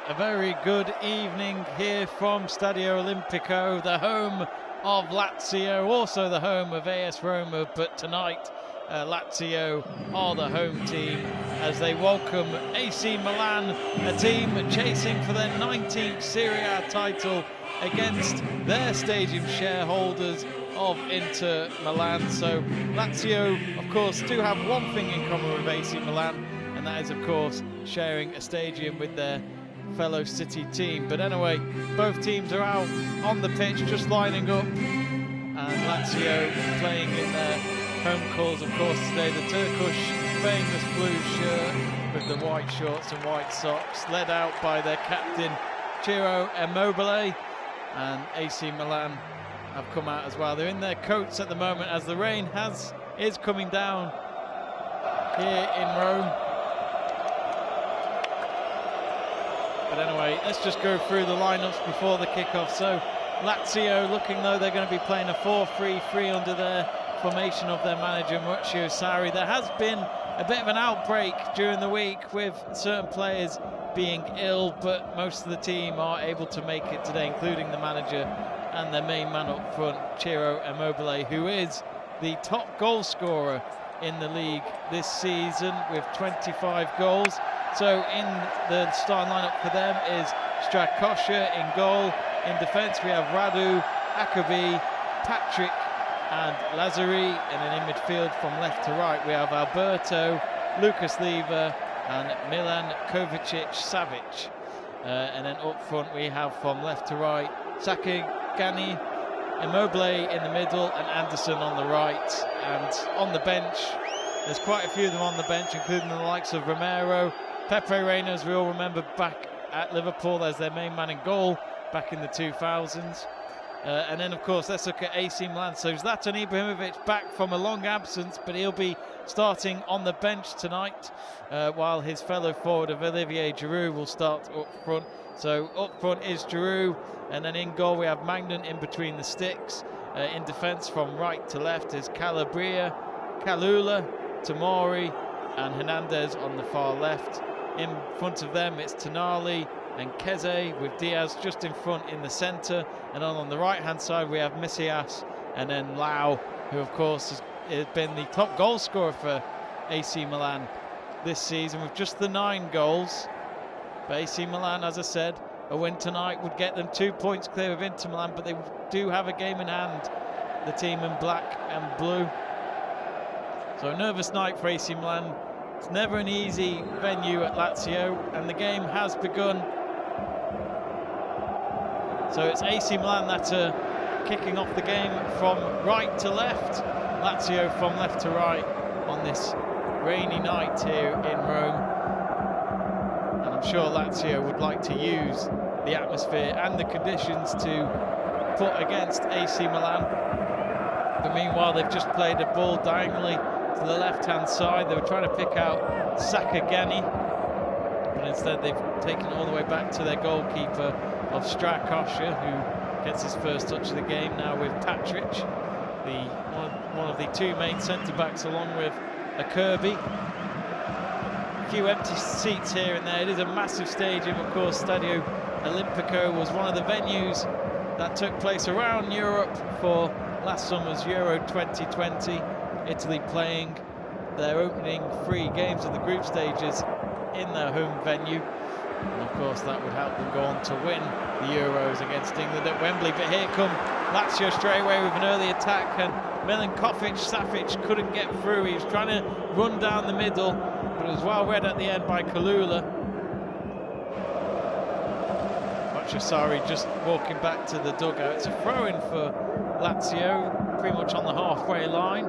A very good evening here from Stadio Olimpico, the home of Lazio, also the home of AS Roma, but tonight Lazio are the home team as they welcome AC Milan, a team chasing for their 19th Serie A title against their stadium shareholders of Inter Milan. So Lazio, of course, do have one thing in common with AC Milan, and that is, of course, sharing a stadium with their fellow city team. But anyway, both teams are out on the pitch just lining up, and Lazio playing in their home colours, of course, today, the Turkish famous blue shirt with the white shorts and white socks, led out by their captain Ciro Immobile, and AC Milan have come out as well. They're in their coats at the moment as the rain is coming down here in Rome. But anyway, let's just go through the lineups before the kickoff. So Lazio looking though they're going to be playing a 4-3-3 under their formation of their manager Maurizio Sarri. There has been a bit of an outbreak during the week with certain players being ill, but most of the team are able to make it today, including the manager and their main man up front, Ciro Immobile, who is the top goal scorer in the league this season with 25 goals. So in the starting lineup for them is Strakosha in goal. In defence we have Radu, Akabi, Patrick and Lazzari, and then in midfield from left to right we have Alberto, Lucas Leiva and Milan Kovacic-Savic. And then up front we have from left to right Sakagani, Immobile in the middle and Anderson on the right. And on the bench, there's quite a few of them on the bench, including the likes of Romero, Pepe Reina, as we all remember, back at Liverpool as their main man in goal back in the 2000s. And then, of course, let's look at AC Milan. So Zlatan Ibrahimovic back from a long absence, but he'll be starting on the bench tonight, while his fellow forward of Olivier Giroud will start up front. So up front is Giroud, and then in goal we have Magnan in between the sticks. In defence from right to left is Calabria, Kalula, Tomori and Hernandez on the far left. In front of them it's Tonali and Keze, with Diaz just in front in the centre, and on the right hand side we have Messias and then Lau, who of course has been the top goal scorer for AC Milan this season with just the 9 goals. But AC Milan, as I said, a win tonight would get them 2 points clear of Inter Milan, but they do have a game in hand, the team in black and blue. So a nervous night for AC Milan. It's never an easy venue at Lazio, and the game has begun. So it's AC Milan that are kicking off the game from right to left, Lazio from left to right on this rainy night here in Rome. And I'm sure Lazio would like to use the atmosphere and the conditions to put against AC Milan. But meanwhile, they've just played a ball diagonally to the left-hand side. They were trying to pick out Sakagani, but instead they've taken it all the way back to their goalkeeper of Strakosha, who gets his first touch of the game now with Patrick, one of the 2 main centre-backs, along with a Kirby. A few empty seats here and there. It is a massive stadium, of course. Stadio Olimpico was one of the venues that took place around Europe for last summer's Euro 2020. Italy playing their opening 3 games of the group stages in their home venue, and of course that would help them go on to win the Euros against England at Wembley. But here come Lazio straight away with an early attack, and Milan Kovacic-Savic couldn't get through. He was trying to run down the middle, but it was well read at the end by Kalula. Sarri just walking back to the dugout. It's a throw-in for Lazio, pretty much on the halfway line.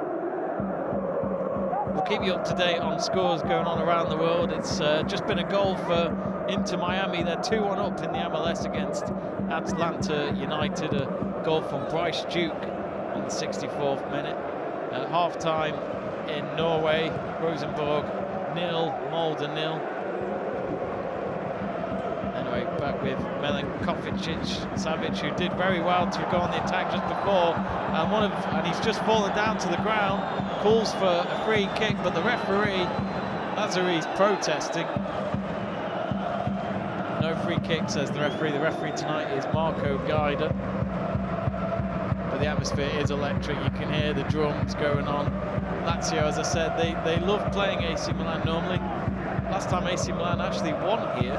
We'll keep you up to date on scores going on around the world. It's just been a goal for Inter Miami. They're 2-1 up in the MLS against Atlanta United. A goal from Bryce Duke on the 64th minute. At half-time in Norway, Rosenborg 0, Molde 0. Anyway, back with Milan Kovacic-Savic, who did very well to go on the attack just before, and he's just fallen down to the ground. Calls for a free kick, but the referee, Lazzari's protesting. no free kick, says the referee. The referee tonight is Marco Guida. But the atmosphere is electric. You can hear the drums going on. Lazio, as I said, they love playing AC Milan normally. Last time AC Milan actually won here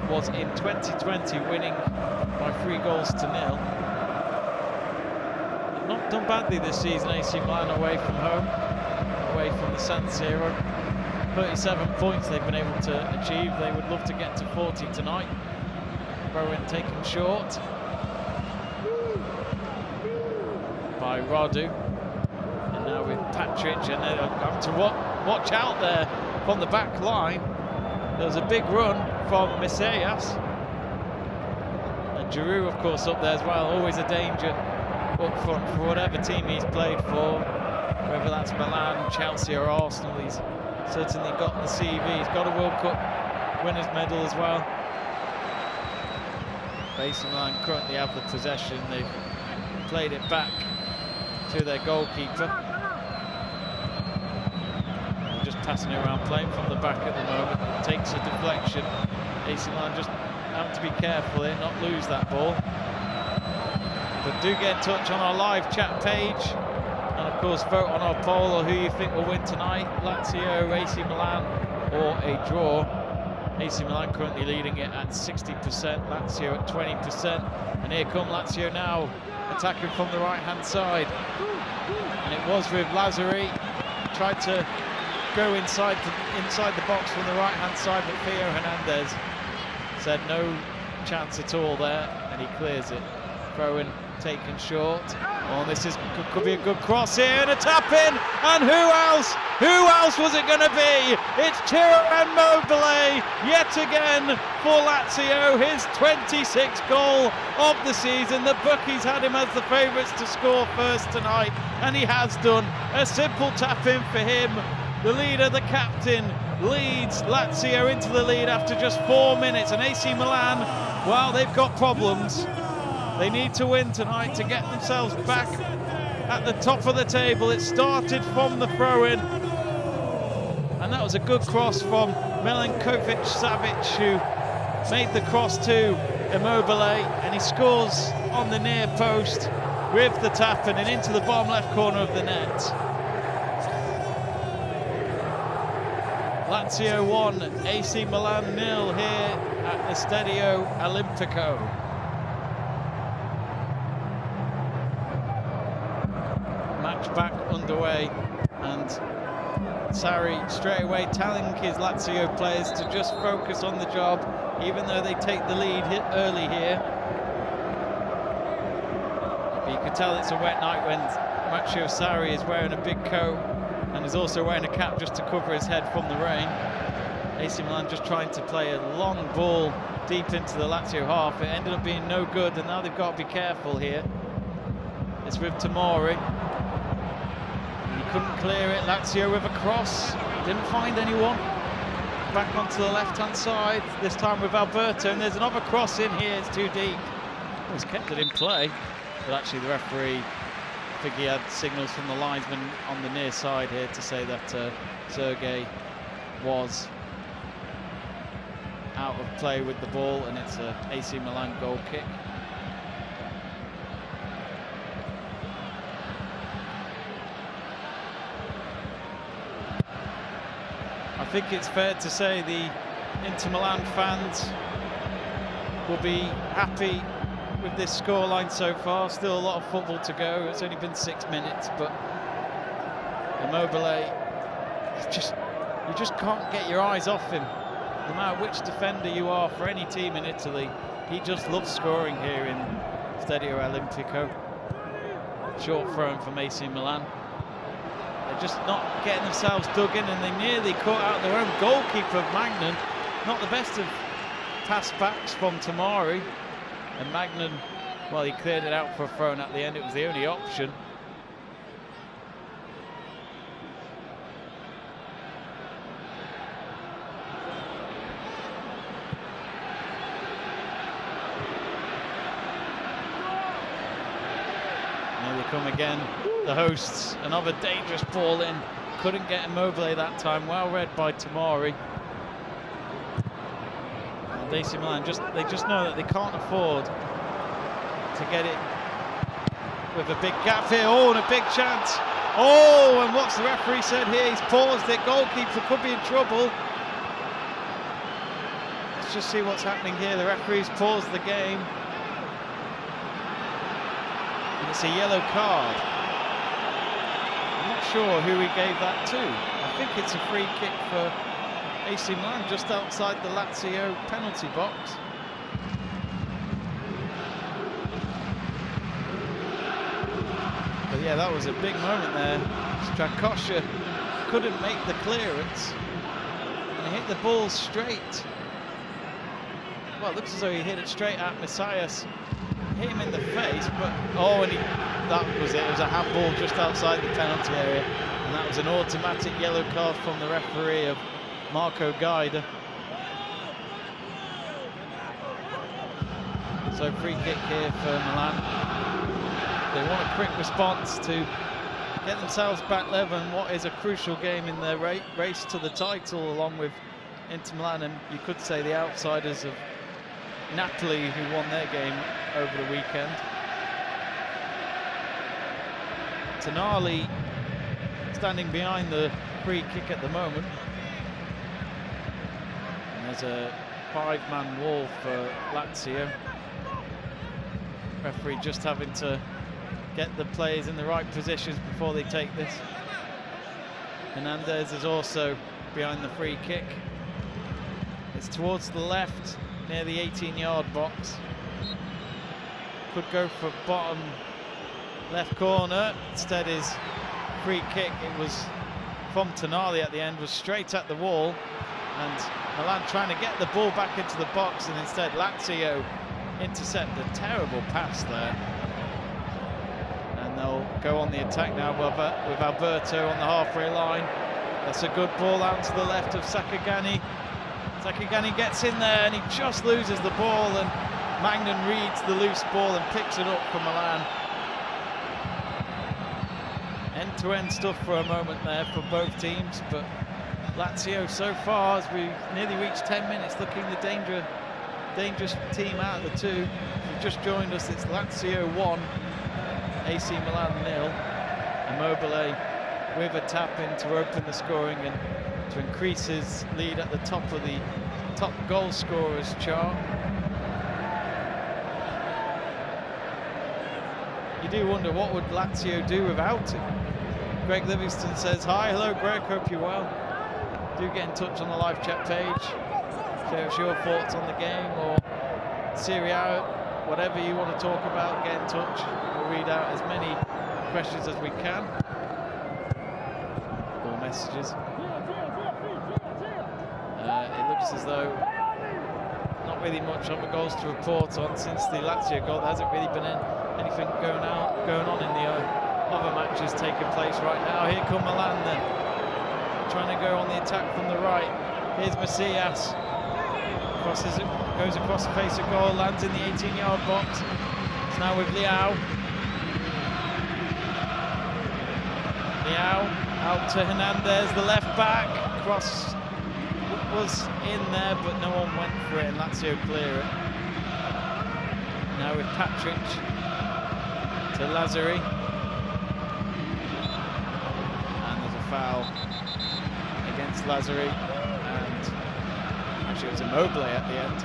was in 2020, winning by 3-0. They've not done badly this season, AC Milan, away from home, away from the San Siro. 37 points they've been able to achieve. They would love to get to 40 tonight. Throw-in taken short by Radu. And now with Patrick, and they're going to watch out there from the back line. There was a big run from Messias. And Giroud, of course, up there as well. Always a danger up front for whatever team he's played for, whether that's Milan, Chelsea or Arsenal. He's certainly got the CV. He's got a World Cup winner's medal as well. AC Milan currently have the possession. They've played it back to their goalkeeper. They're just passing it around, playing from the back at the moment. It takes a deflection. AC Milan just have to be careful here, not lose that ball. But do get in touch on our live chat page. And of course, vote on our poll or who you think will win tonight. Lazio, AC Milan, or a draw. AC Milan currently leading it at 60%, Lazio at 20%. And here come Lazio now, attacking from the right-hand side. And it was with Lazzari. Tried to go inside the box from the right-hand side, but Theo Hernandez said no chance at all there, and he clears it. Throw-in taken short. Oh, this could be a good cross here, and a tap in, and who else was it going to be? It's Ciro Immobile yet again for Lazio, his 26th goal of the season. The bookies had him as the favourites to score first tonight, and he has done. A simple tap in for him. The leader, the captain, leads Lazio into the lead after just 4 minutes, and AC Milan, well, they've got problems. They need to win tonight to get themselves back at the top of the table. It started from the throw-in, and that was a good cross from Milinkovic-Savic, who made the cross to Immobile, and he scores on the near post with the tap and into the bottom left corner of the net. Lazio 1, AC Milan 0 here at the Stadio Olimpico. Match back underway, and Sarri straight away telling his Lazio players to just focus on the job, even though they take the lead early here. But you can tell it's a wet night when Matteo Sarri is wearing a big coat and is also wearing a cap just to cover his head from the rain. AC Milan just trying to play a long ball deep into the Lazio half. It ended up being no good, and now they've got to be careful here. It's with Tomori. He couldn't clear it. Lazio with a cross, didn't find anyone. Back onto the left-hand side, this time with Alberto, and there's another cross in here. It's too deep. He's kept it in play, but actually the referee, I think he had signals from the linesman on the near side here to say that Sergei was out of play with the ball, and it's a AC Milan goal kick. I think it's fair to say the Inter Milan fans will be happy with this scoreline so far. Still a lot of football to go. It's only been 6 minutes, but Immobile, you just can't get your eyes off him. No matter which defender you are for any team in Italy, he just loves scoring here in Stadio Olimpico. Short throw from AC Milan. They're just not getting themselves dug in, and they nearly caught out their own goalkeeper of Magnan. Not the best of pass backs from Tomori. And Magnan, well, he cleared it out for a throw, and at the end it was the only option. There they come again, the hosts. Another dangerous ball in. Couldn't get Immobile that time. Well read by Tomori. And AC Milan they just know that they can't afford to get it with a big gap here. Oh, and a big chance. Oh, and what's the referee said here? He's paused it. Goalkeeper could be in trouble. Let's just see what's happening here. The referee's paused the game. And it's a yellow card. I'm not sure who he gave that to. I think it's a free kick for AC Milan just outside the Lazio penalty box. But yeah, that was a big moment there. Strakosha couldn't make the clearance, and he hit the ball straight. Well, it looks as though he hit it straight at Messias. Hit him in the face, but oh, and that was it. It was a handball just outside the penalty area, and that was an automatic yellow card from the referee of Marco Gaida. So free kick here for Milan. They want a quick response to get themselves back level in what is a crucial game in their race to the title, along with Inter Milan and you could say the outsiders of Napoli, who won their game over the weekend. Tonali standing behind the free kick at the moment. And there's a 5-man wall for Lazio. Referee just having to get the players in the right positions before they take this. Hernandez is also behind the free kick. It's towards the left, near the 18-yard box. Could go for bottom left corner. Instead his free kick, it was from Tonali at the end, was straight at the wall. And Milan trying to get the ball back into the box, and instead Lazio intercept a terrible pass there. And they'll go on the attack now with Alberto on the halfway line. That's a good ball out to the left of Sakagani. Sakagani gets in there and he just loses the ball, and Magnan reads the loose ball and picks it up for Milan. End-to-end stuff for a moment there for both teams, but Lazio so far, as we nearly reached 10 minutes, looking the dangerous team out of the two. If you've just joined us, it's Lazio 1, AC Milan 0. Immobile with a tap-in to open the scoring and to increase his lead at the top of the top goal scorers chart. You do wonder what would Lazio do without him. Greg Livingston says, hi, hello Greg, hope you're well. Do get in touch on the live chat page. Share us your thoughts on the game or Serie A, whatever you want to talk about, get in touch. We'll read out as many questions as we can. Or messages. It looks as though not really much other goals to report on since the Lazio goal. There hasn't really been anything going on in the other matches taking place right now. Here come Milan then, trying to go on the attack from the right. Here's Messias, crosses it, goes across the face of goal, lands in the 18-yard box. It's now with Leao. Leao out to Hernandez, the left back. Cross was in there, but no one went for it, and Lazio clear it. Now with Patrick to Lazzari. And there's a foul against Lazzari, and actually it was Immobile at the end.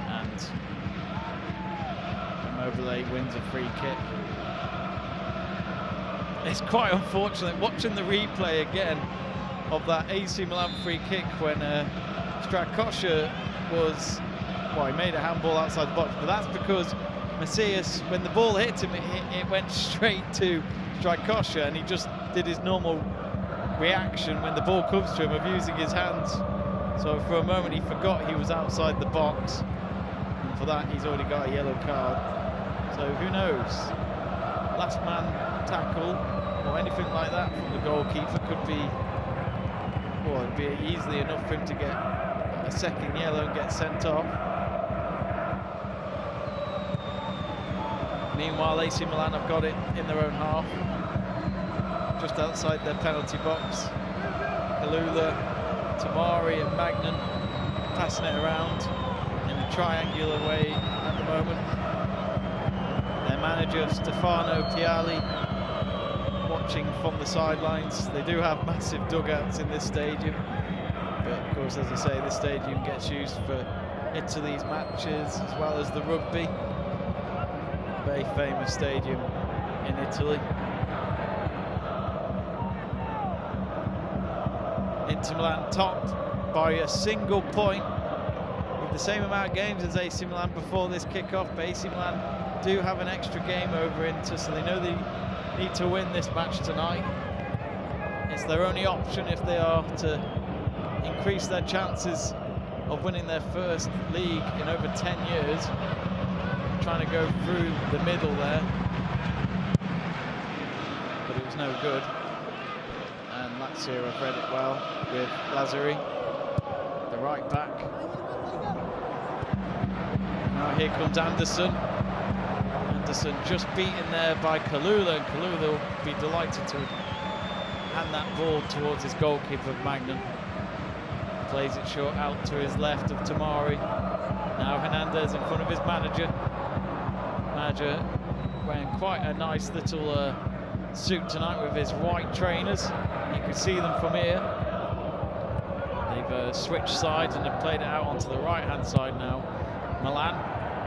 And Immobile wins a free kick. It's quite unfortunate watching the replay again of that AC Milan free kick when Strakosha was, well, he made a handball outside the box, but that's because Messias, when the ball hit him, it went straight to Strakosha, and he just did his normal reaction when the ball comes to him of using his hands. So for a moment he forgot he was outside the box, and for that he's already got a yellow card. So who knows? Last man tackle or anything like that from the goalkeeper could be, well, it'd be easily enough for him to get a second yellow and get sent off. Meanwhile, AC Milan have got it in their own half, just outside their penalty box. Kalula, Tamari and Magnan passing it around in a triangular way at the moment. Their manager, Stefano Piali, watching from the sidelines. They do have massive dugouts in this stadium, but of course, as I say, this stadium gets used for Italy's matches as well as the rugby. A very famous stadium in Italy. Inter Milan topped by a single point with the same amount of games as AC Milan before this kickoff, but AC Milan do have an extra game over Inter, so they know they need to win this match tonight. It's their only option if they are to increase their chances of winning their first league in over 10 years. Trying to go through the middle there, but it was no good. And Lazio have read it well with Lazzari, the right back. Now here comes Anderson. Anderson just beaten there by Kalula, and Kalula will be delighted to hand that ball towards his goalkeeper, Magnan. Plays it short out to his left of Tamari. Now Hernandez in front of his manager. Manager wearing quite a nice little suit tonight with his white trainers. You can see them from here. They've switched sides and have played it out onto the right-hand side now. Milan,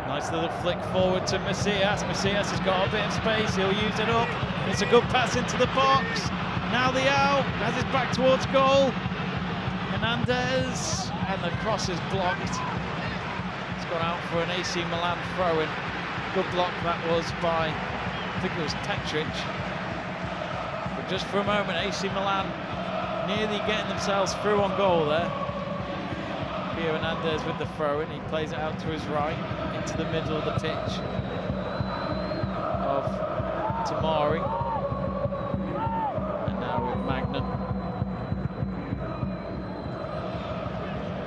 nice little flick forward to Macias. Macias has got a bit of space, he'll use it up. It's a good pass into the box. Now the out, has his back towards goal. Hernandez, and the cross is blocked. It's gone out for an AC Milan throw-in. Good block that was by, I think it was Petric. But just for a moment, AC Milan nearly getting themselves through on goal there. Here Hernandez with the throw-in, he plays it out to his right, into the middle of the pitch of Tamari. And now with Magnan.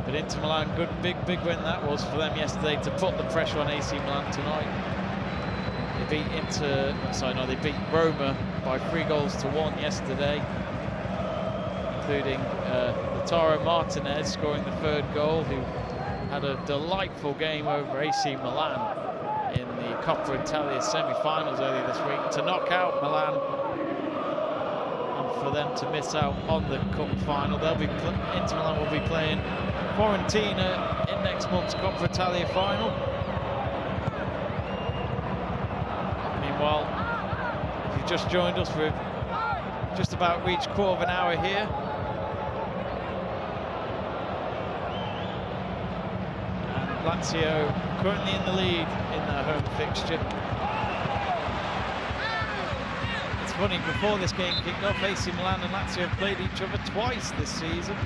But Inter Milan, good big win that was for them yesterday to put the pressure on AC Milan tonight. They beat Roma by 3-1 yesterday, including Lautaro Martinez scoring the third goal, who had a delightful game over AC Milan in the Coppa Italia semi-finals earlier this week to knock out Milan, and for them to miss out on the cup final. Inter Milan will be playing Fiorentina in next month's Coppa Italia final. Meanwhile, if you've just joined us, we've just about reached quarter of an hour here. And Lazio currently in the lead in their home fixture. It's funny, before this game kicked off, AC Milan and Lazio have played each other twice this season.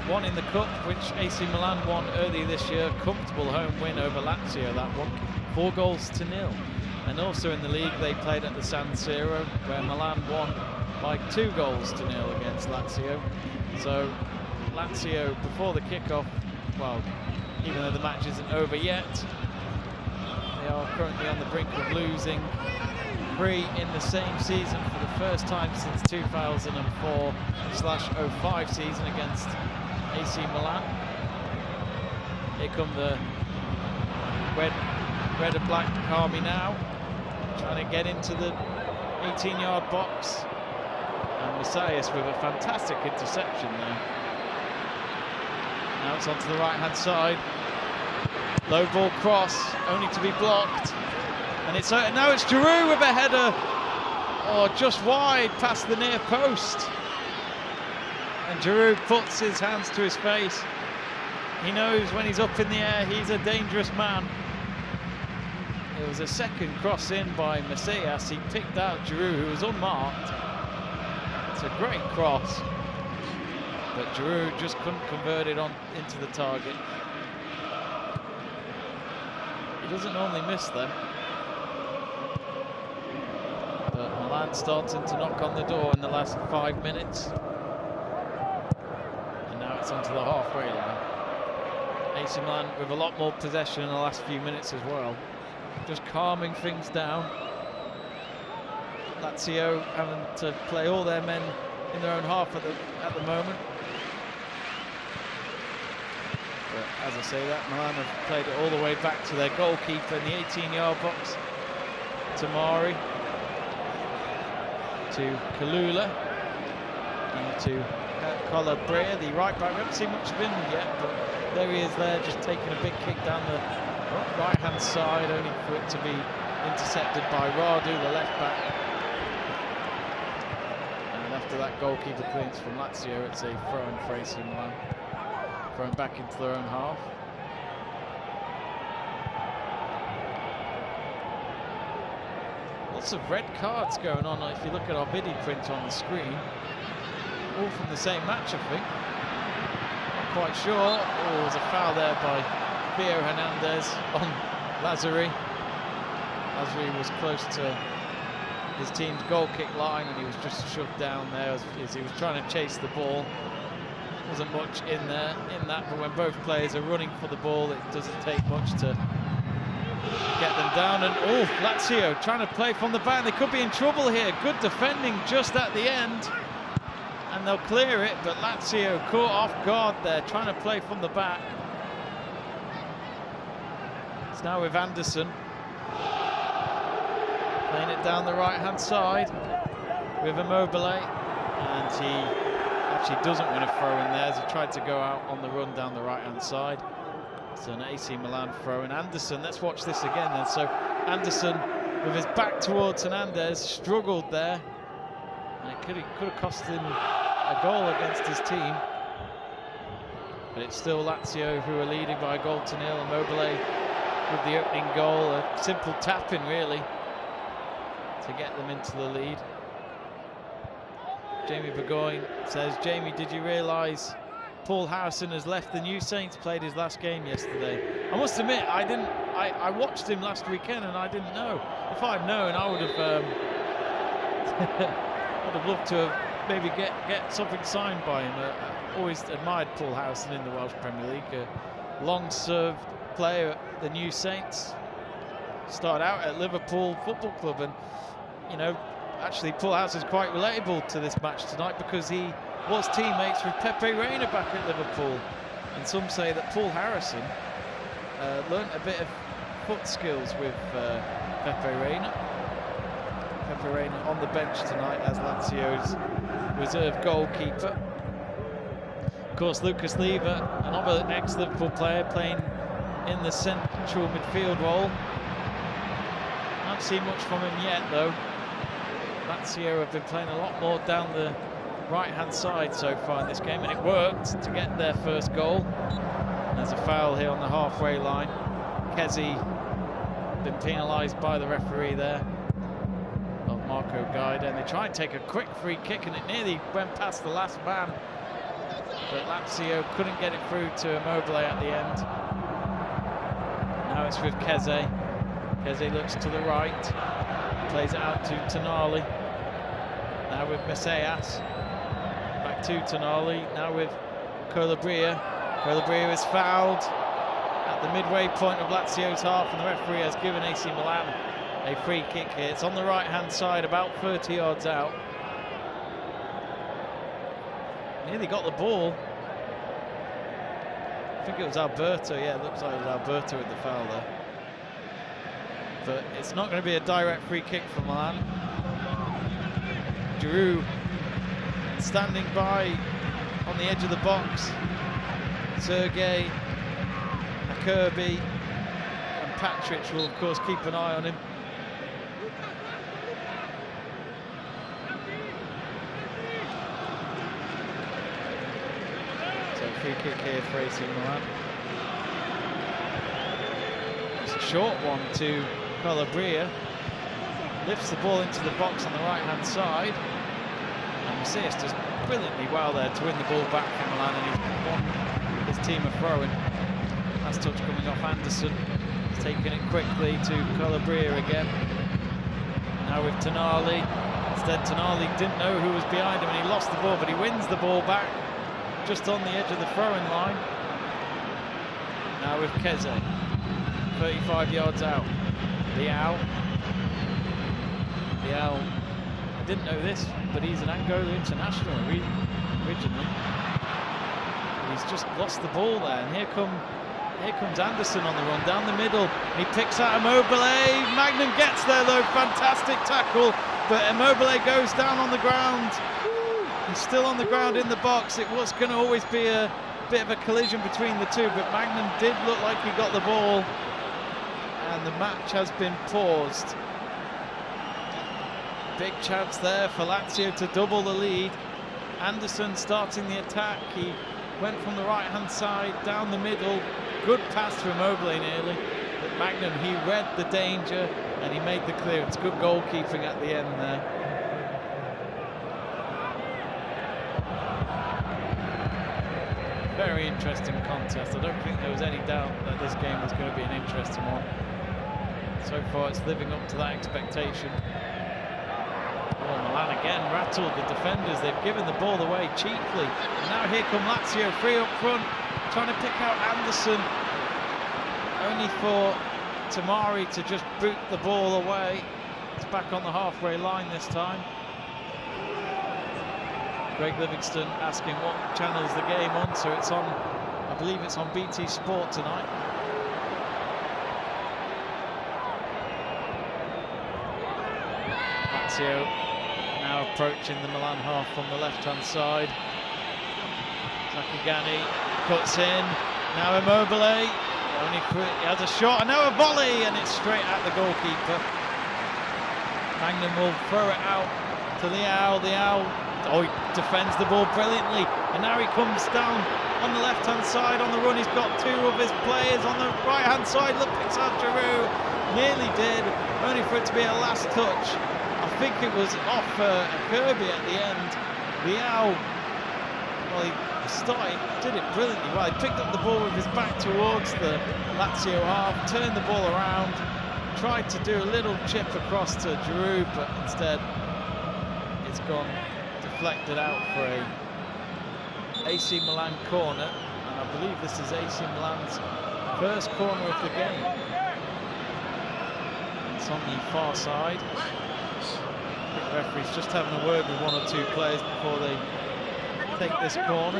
One in the Cup, which AC Milan won earlier this year, comfortable home win over Lazio, that one, 4-0. And also in the league, they played at the San Siro, where Milan won by 2-0 against Lazio. So Lazio, before the kickoff, well, even though the match isn't over yet, they are currently on the brink of losing 3 in the same season for the first time since 2004/05 season against AC Milan. Here come the red and black army now, trying to get into the 18-yard box. And Macias with a fantastic interception there. Now it's onto the right-hand side. Low ball cross, only to be blocked. And now it's Giroud with a header. Oh, just wide past the near post. And Giroud puts his hands to his face. He knows when he's up in the air, he's a dangerous man. It was a second cross in by Macias. He picked out Giroud, who was unmarked. It's a great cross. But Giroud just couldn't convert it into the target. He doesn't normally miss them. But Milan starting to knock on the door in the last 5 minutes. And now it's onto the halfway line. AC Milan with a lot more possession in the last few minutes as well. Just calming things down. Lazio having to play all their men in their own half at the moment. But as I say that, Milan have played it all the way back to their goalkeeper in the 18-yard box. Tamari to Kalula, now to Calabria, the right back. We haven't seen much of him yet, but there he is there, just taking a big kick down the right-hand side, only for it to be intercepted by Radu, the left back. And after that goalkeeper clearance from Lazio, it's a throw-in for AC Milan, thrown back into their own half. Lots of red cards going on if you look at our video print on the screen. All from the same match, I think. Not quite sure. Oh, there's a foul there by Theo Hernandez on Lazari. Lazari was close to his team's goal kick line and he was just shoved down there as he was trying to chase the ball. Wasn't much in that, but when both players are running for the ball, it doesn't take much to get them down. And oh, Lazio trying to play from the back. They could be in trouble here. Good defending just at the end. And they'll clear it, but Lazio caught off guard there, trying to play from the back. It's now with Anderson. Playing it down the right-hand side with Immobile. And he actually doesn't win a throw-in there as he tried to go out on the run down the right-hand side. It's an AC Milan throw-in. Anderson, let's watch this again then. So Anderson, with his back towards Hernandez, struggled there. And it could have cost him a goal against his team. But it's still Lazio who are leading by a goal to nil. Immobile with the opening goal, a simple tap-in really to get them into the lead. Jamie Burgoyne says, Jamie, did you realise Paul Harrison has left the New Saints, played his last game yesterday? I must admit, I didn't. I watched him last weekend and I didn't know. If I'd known, I would have I'd have loved to have maybe get something signed by him. Always admired Paul Harrison in the Welsh Premier League. A long-served player at the New Saints. Started out at Liverpool Football Club, and you know, actually Paul Harrison is quite relatable to this match tonight because he was teammates with Pepe Reina back at Liverpool. And some say that Paul Harrison learnt a bit of foot skills with Pepe Reina. Pepe Reina on the bench tonight as Lazio's reserve goalkeeper. Of course, Lucas Leiva, another ex-Liverpool player, playing in the central midfield role. Haven't seen much from him yet, though. Lazio have been playing a lot more down the right-hand side so far in this game, and it worked to get their first goal. And there's a foul here on the halfway line. Kezi been penalised by the referee there, of Marco Gaida, and they try and take a quick free kick, and it nearly went past the last man, but Lazio couldn't get it through to Immobile at the end. Now it's with Keze. Keze looks to the right, plays it out to Tonali. Now with Messias, back to Tonali, now with Calabria. Calabria is fouled at the midway point of Lazio's half, and the referee has given AC Milan a free kick here. It's on the right-hand side, about 30 yards out. Nearly got the ball. I think it was Alberto. Yeah, it looks like it was Alberto with the foul there. But it's not going to be a direct free kick for Milan. Giroud standing by on the edge of the box. Sergei, Kirby and Patrick will, of course, keep an eye on him. So free kick here for AC Milan. It's a short one to Calabria. Lifts the ball into the box on the right-hand side. And Messias does brilliantly well there to win the ball back from Milan, and he's won his team a throw-in. Last touch coming off Anderson. He's taking it quickly to Calabria again. Now with Tonali. Instead, Tonali didn't know who was behind him and he lost the ball, but he wins the ball back just on the edge of the throwing line. Now with Keze. 35 yards out. Leao. I didn't know this. but he's an Angola international originally. And he's just lost the ball there, and here comes Anderson on the run down the middle. He picks out Immobile. Magnum gets there though, fantastic tackle, but Immobile goes down on the ground. He's still on the ground in the box. It was going to always be a bit of a collision between the two, but Magnum did look like he got the ball, and the match has been paused. Big chance there for Lazio to double the lead. Anderson starting the attack. He went from the right hand side down the middle. Good pass to Immobile nearly, but Magnum, he read the danger and he made the clearance. Good goalkeeping at the end there. Very interesting contest. I don't think there was any doubt that this game was going to be an interesting one. So far it's living up to that expectation. Oh, Milan again rattled the defenders. They've given the ball away cheaply. And now here come Lazio, free up front, trying to pick out Anderson. Only for Tamari to just boot the ball away. It's back on the halfway line this time. Greg Livingston asking what channel is the game on, so it's on, I believe it's on BT Sport tonight. Lazio now approaching the Milan half from the left-hand side. Zakagani cuts in, now Immobile, he has a shot, and now a volley, and it's straight at the goalkeeper. Magnum will throw it out to Leao. Oh, he defends the ball brilliantly, and now he comes down on the left-hand side on the run. He's got two of his players on the right-hand side. Look, picks out Giroud, nearly did, only for it to be a last touch. I think it was off Kirby at the end. Leao, well, he did it brilliantly well. He picked up the ball with his back towards the Lazio half, turned the ball around, tried to do a little chip across to Giroud, but instead it's gone deflected out for a AC Milan corner, and I believe this is AC Milan's first corner of the game. It's on the far side. The referee's just having a word with one or two players before they take this corner.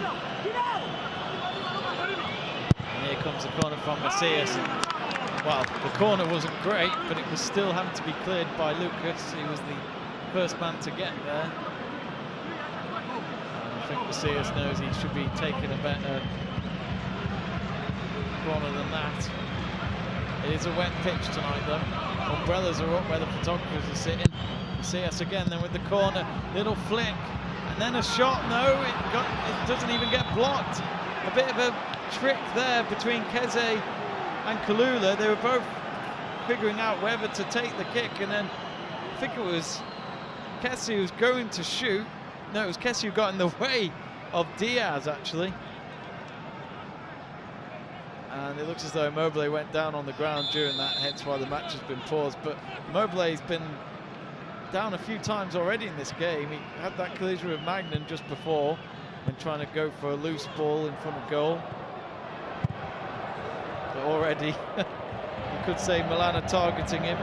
And here comes the corner from Macias. Well, the corner wasn't great, but it was still having to be cleared by Lucas. He was the first man to get there. I think Macias knows he should be taking a better corner than that. It is a wet pitch tonight though. Umbrellas are up where the photographers are sitting. Macias again then with the corner, little flick, and then a shot. No, it doesn't even get blocked. A bit of a trick there between Keze and Kalula. They were both figuring out whether to take the kick, and then I think it was Keze who was going to shoot. No, it was Kesse who got in the way of Diaz, actually. And it looks as though Immobile went down on the ground during that, hence why the match has been paused. But Immobile's been down a few times already in this game. He had that collision with Magnan just before when trying to go for a loose ball in front of goal. But already, you could say Milan are targeting him.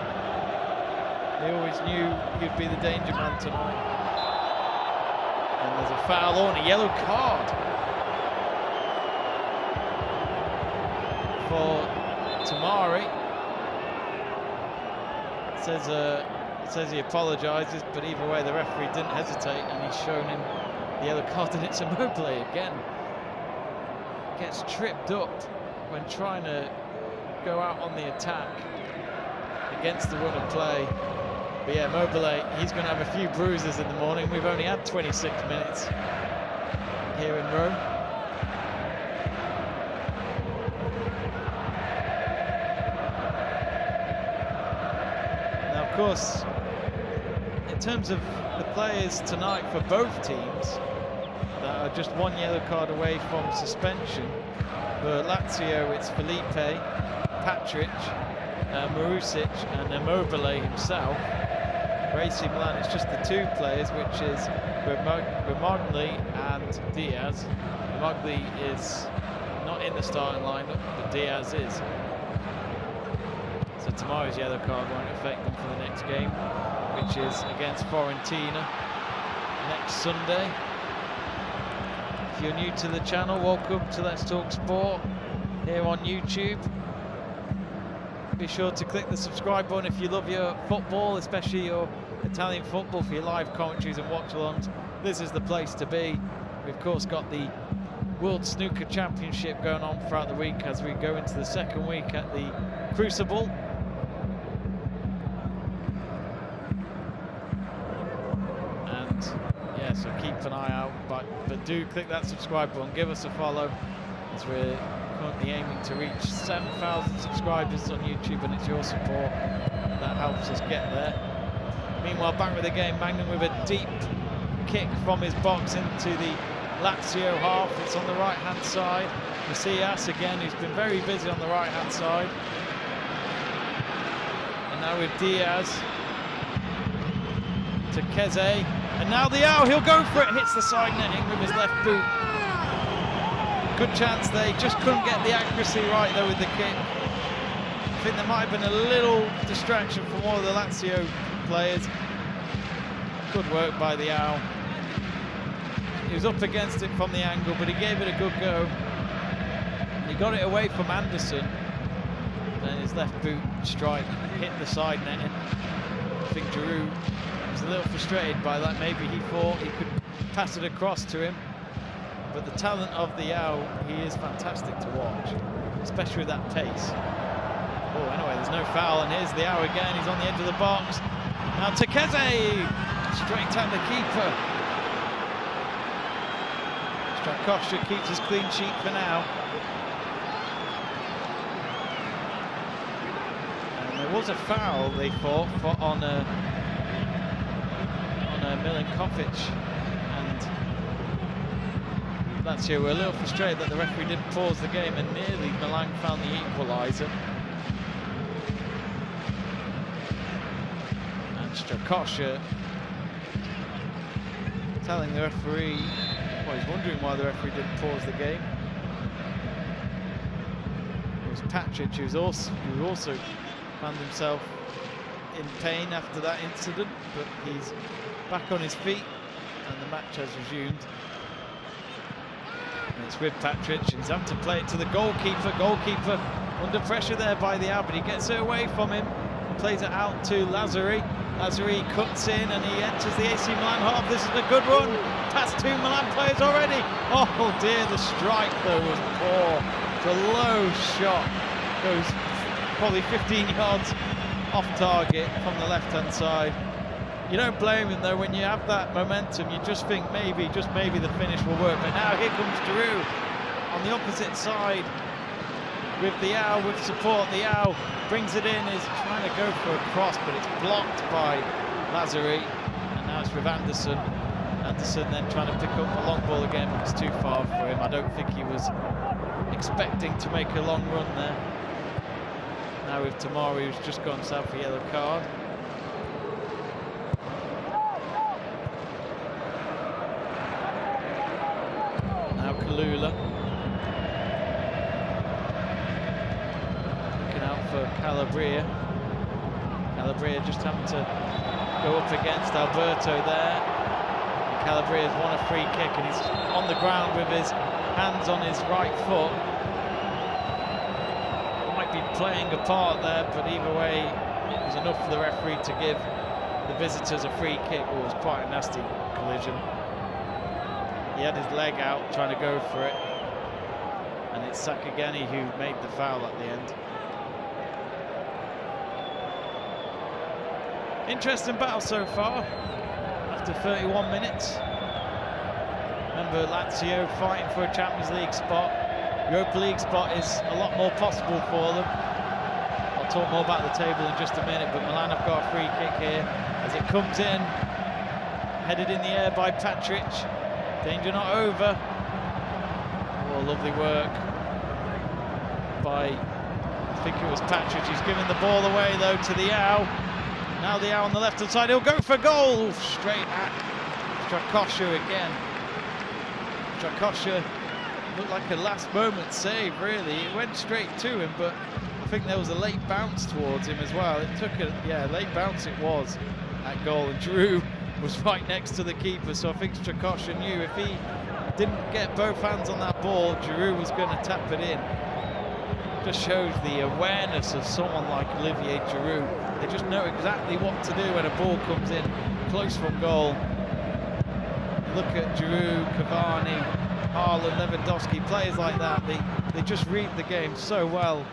They always knew he'd be the danger man tonight. And there's a foul on, a yellow card for Tamari. It says he apologises, but either way the referee didn't hesitate and he's shown him the yellow card, and it's Immobile again. Gets tripped up when trying to go out on the attack against the run of play. But yeah, Immobile, he's going to have a few bruises in the morning. We've only had 26 minutes here in Rome. Now, of course, in terms of the players tonight for both teams that are just one yellow card away from suspension, for Lazio it's Felipe, Patric, Marusic and Immobile himself. For AC Milan, it's just the two players, which is Romagli and Diaz. Romagli is not in the starting lineup, but Diaz is. So tomorrow's yellow card won't affect them for the next game, which is against Fiorentina. next Sunday. If you're new to the channel, welcome to Let's Talk Sport here on YouTube. Be sure to click the subscribe button if you love your football, especially your Italian football, for your live commentaries and watch-alongs. This is the place to be. We've of course got the World Snooker Championship going on throughout the week as we go into the second week at the Crucible. And yeah, so keep an eye out, but do click that subscribe button, give us a follow, as we're currently aiming to reach 7,000 subscribers on YouTube, and it's your support that helps us get there. Meanwhile, back with the game, Magnum with a deep kick from his box into the Lazio half. It's on the right hand side. Macias again, who's been very busy on the right hand side. And now with Diaz to Keze, and now the Owl, he'll go for it, hits the side netting with his left boot. Good chance there, he just couldn't get the accuracy right though with the kick. I think there might have been a little distraction from one of the Lazio players. Good work by the Owl. He was up against it from the angle, but he gave it a good go. And he got it away from Anderson. Then his left boot strike hit the side netting. I think Giroud was a little frustrated by that. Maybe he thought he could pass it across to him. But the talent of the Owl, he is fantastic to watch, especially with that pace. Oh, anyway, there's no foul, and here's the Owl again. He's on the edge of the box. Now to Keze, straight at the keeper. Strakosha keeps his clean sheet for now. And there was a foul, they thought, on Milinkovic. Lazio were a little frustrated that the referee didn't pause the game, and nearly Milan found the equalizer. And Strakosha telling the referee, well, he's wondering why the referee didn't pause the game. It was Patrick who also found himself in pain after that incident, but he's back on his feet and the match has resumed. And it's with Patrick, he's having to play it to the goalkeeper. Goalkeeper under pressure there by the Owl, but he gets it away from him and plays it out to Lazari. Lazari cuts in and he enters the AC Milan half. This is a good run, past two Milan players already. Oh dear, the strike though was poor. It's a low shot, goes probably 15 yards off target from the left hand side. You don't blame him though, when you have that momentum, you just think maybe, just maybe the finish will work. But now here comes Giroud on the opposite side with the Owl, with support. The Owl brings it in, is trying to go for a cross, but it's blocked by Lazari. And now it's with Anderson. Anderson then trying to pick up a long ball again, but it's too far for him. I don't think he was expecting to make a long run there. Now with Tamari, who's just got himself a yellow card. Lula looking out for Calabria. Calabria just having to go up against Alberto there. And Calabria's won a free kick and he's on the ground with his hands on his right foot. Might be playing a part there, but either way, it was enough for the referee to give the visitors a free kick. It was quite a nasty collision. He had his leg out trying to go for it, and it's Sakagani who made the foul at the end. Interesting battle so far after 31 minutes. Remember, Lazio fighting for a Champions League spot. Europa League spot is a lot more possible for them. I'll talk more about the table in just a minute, but Milan have got a free kick here as it comes in, headed in the air by Patrick. Danger not over. Oh, lovely work by, I think it was Patrick. He's giving the ball away though to the Owl. Now the Owl on the left hand side, he'll go for goal. Oof, straight at Strakosha again. Strakosha looked like a last moment save really. It went straight to him, but I think there was a late bounce towards him as well. It took a late bounce it was at goal, and Giroud was right next to the keeper, so I think Strakosha knew if he didn't get both hands on that ball, Giroud was going to tap it in. Just shows the awareness of someone like Olivier Giroud. They just know exactly what to do when a ball comes in close from goal. Look at Giroud, Cavani, Haaland, Lewandowski, players like that. They just read the game so well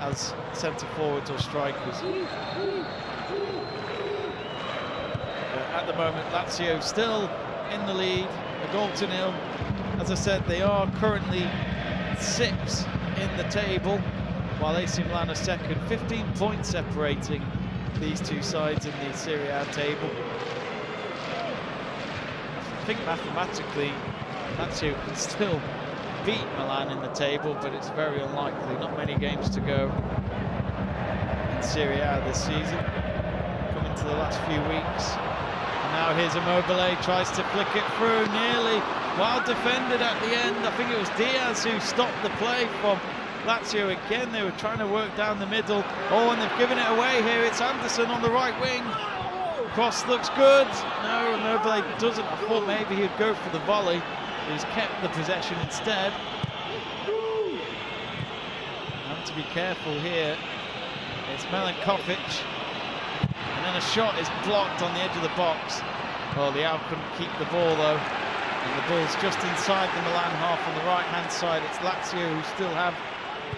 as centre forwards or strikers. At the moment, Lazio still in the lead, a goal to nil. As I said, they are currently 6th in the table, while AC Milan are second. 15 points separating these two sides in the Serie A table. I think mathematically Lazio can still beat Milan in the table, but it's very unlikely. Not many games to go in Serie A this season. Coming to the last few weeks. And now here's Immobile, tries to flick it through, nearly. Well defended at the end. I think it was Diaz who stopped the play from Lazio again. They were trying to work down the middle. Oh, and they've given it away here. It's Anderson on the right wing. Cross looks good. No, Immobile doesn't. I thought maybe he'd go for the volley. He's kept the possession instead. Have to be careful here. It's Milan and then a shot is blocked on the edge of the box. Well, Leao couldn't keep the ball though. And the ball's just inside the Milan half on the right-hand side. It's Lazio who still have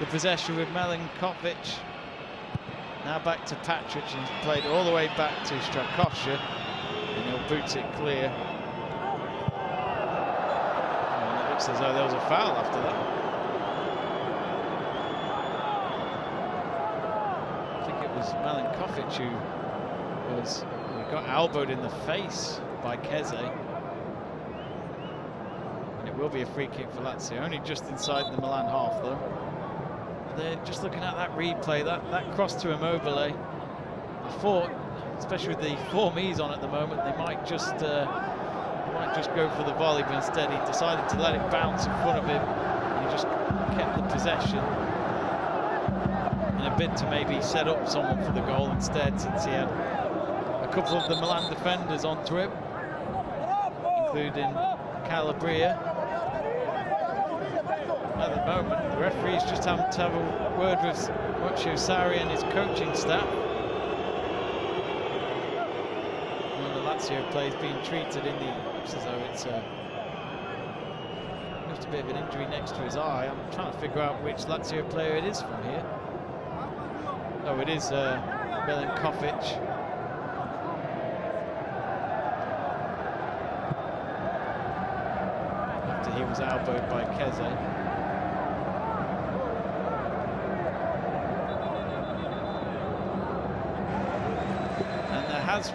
the possession with Milankovic. Now back to Patrick, and he's played all the way back to Strakosha, and he'll boot it clear. And it looks as though there was a foul after that. I think it was Milankovic who got elbowed in the face by Keze. And it will be a free kick for Lazio, only just inside the Milan half though. They're just looking at that replay, that cross to Immobile. I thought, especially with the form he's on at the moment, they might just go for the volley, but instead he decided to let it bounce in front of him, and he just kept the possession in a bid to maybe set up someone for the goal instead, since he had a couple of the Milan defenders onto him, including Calabria. At the moment, the referee's just having to have a word with Sarri and his coaching staff. One of the Lazio players being treated in the, looks as though it's just a bit of an injury next to his eye. I'm trying to figure out which Lazio player it is from here. Oh, it is Milankovic. After he was elbowed by Keze.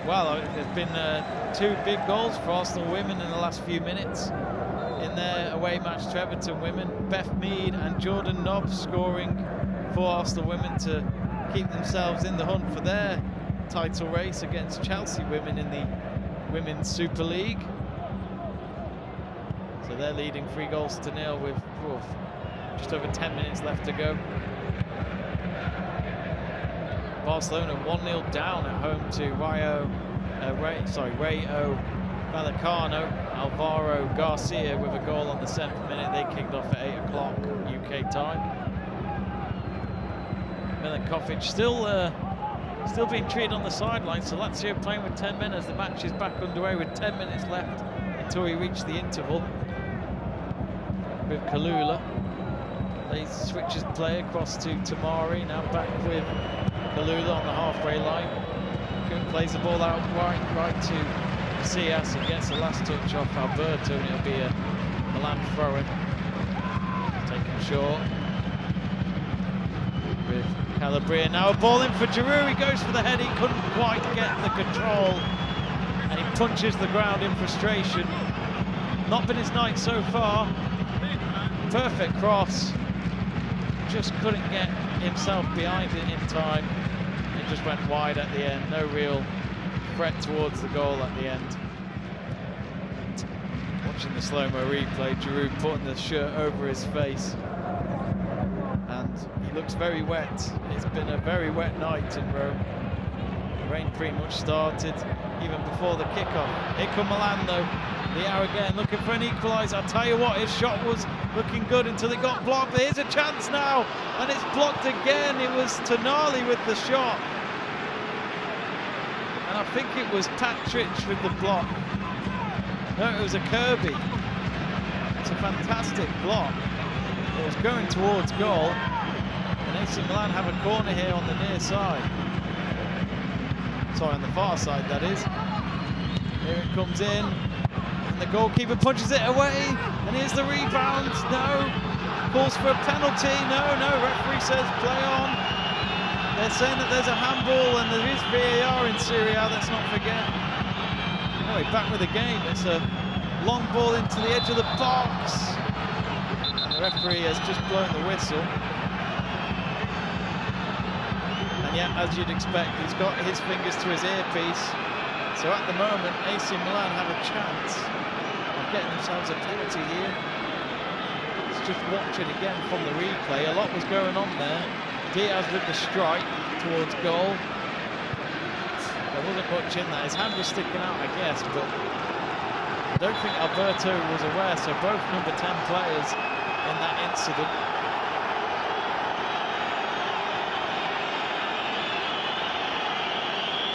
Well, there's been 2 big goals for Arsenal women in the last few minutes in their away match to Everton women. Beth Mead and Jordan Nobbs scoring for Arsenal women to keep themselves in the hunt for their title race against Chelsea women in the Women's Super League. So they're leading 3-0 with just over 10 minutes left to go. Barcelona 1-0 down at home to Rayo Vallecano. Alvaro Garcia with a goal on the 7th minute. They kicked off at 8 o'clock UK time. Milankovic still being treated on the sideline, so Lazio playing with 10 men as the match is back underway with 10 minutes left until we reach the interval. With Kalula. He switches play across to Tamari, now back with Kalula on the halfway line. Plays the ball out right to Casillas and gets the last touch off Alberto, and it'll be a Milan throw-in. Taken short with Calabria. Now a ball in for Giroud. He goes for the head. He couldn't quite get the control, and he punches the ground in frustration. Not been his night so far. Perfect cross. Just couldn't get himself behind it in time. It just went wide at the end. No real threat towards the goal at the end. And watching the slow-mo replay, Giroud putting the shirt over his face. And he looks very wet. It's been a very wet night in Rome. The rain pretty much started. even before the kickoff. Here come Milan though. Leao again looking for an equalizer. I'll tell you what, his shot was looking good until it got blocked. But here's a chance now, and it's blocked again. It was Tonali with the shot. And I think it was Patrick with the block. No, it was a Kirby. It's a fantastic block. It was going towards goal. And AC Milan have a corner here on the near side. Sorry, on the far side, that is. Here it comes in. And the goalkeeper punches it away. And here's the rebound. No. Calls for a penalty. No. Referee says play on. They're saying that there's a handball and there is VAR in Serie A, let's not forget. Anyway, back with the game. It's a long ball into the edge of the box. And the referee has just blown the whistle. And yet, as you'd expect, he's got his fingers to his earpiece. So at the moment, AC Milan have a chance of getting themselves a penalty here. Let's just watch it again from the replay. A lot was going on there. Diaz with the strike towards goal. There wasn't much in that. His hand was sticking out, I guess, but I don't think Alberto was aware. So both number 10 players in that incident.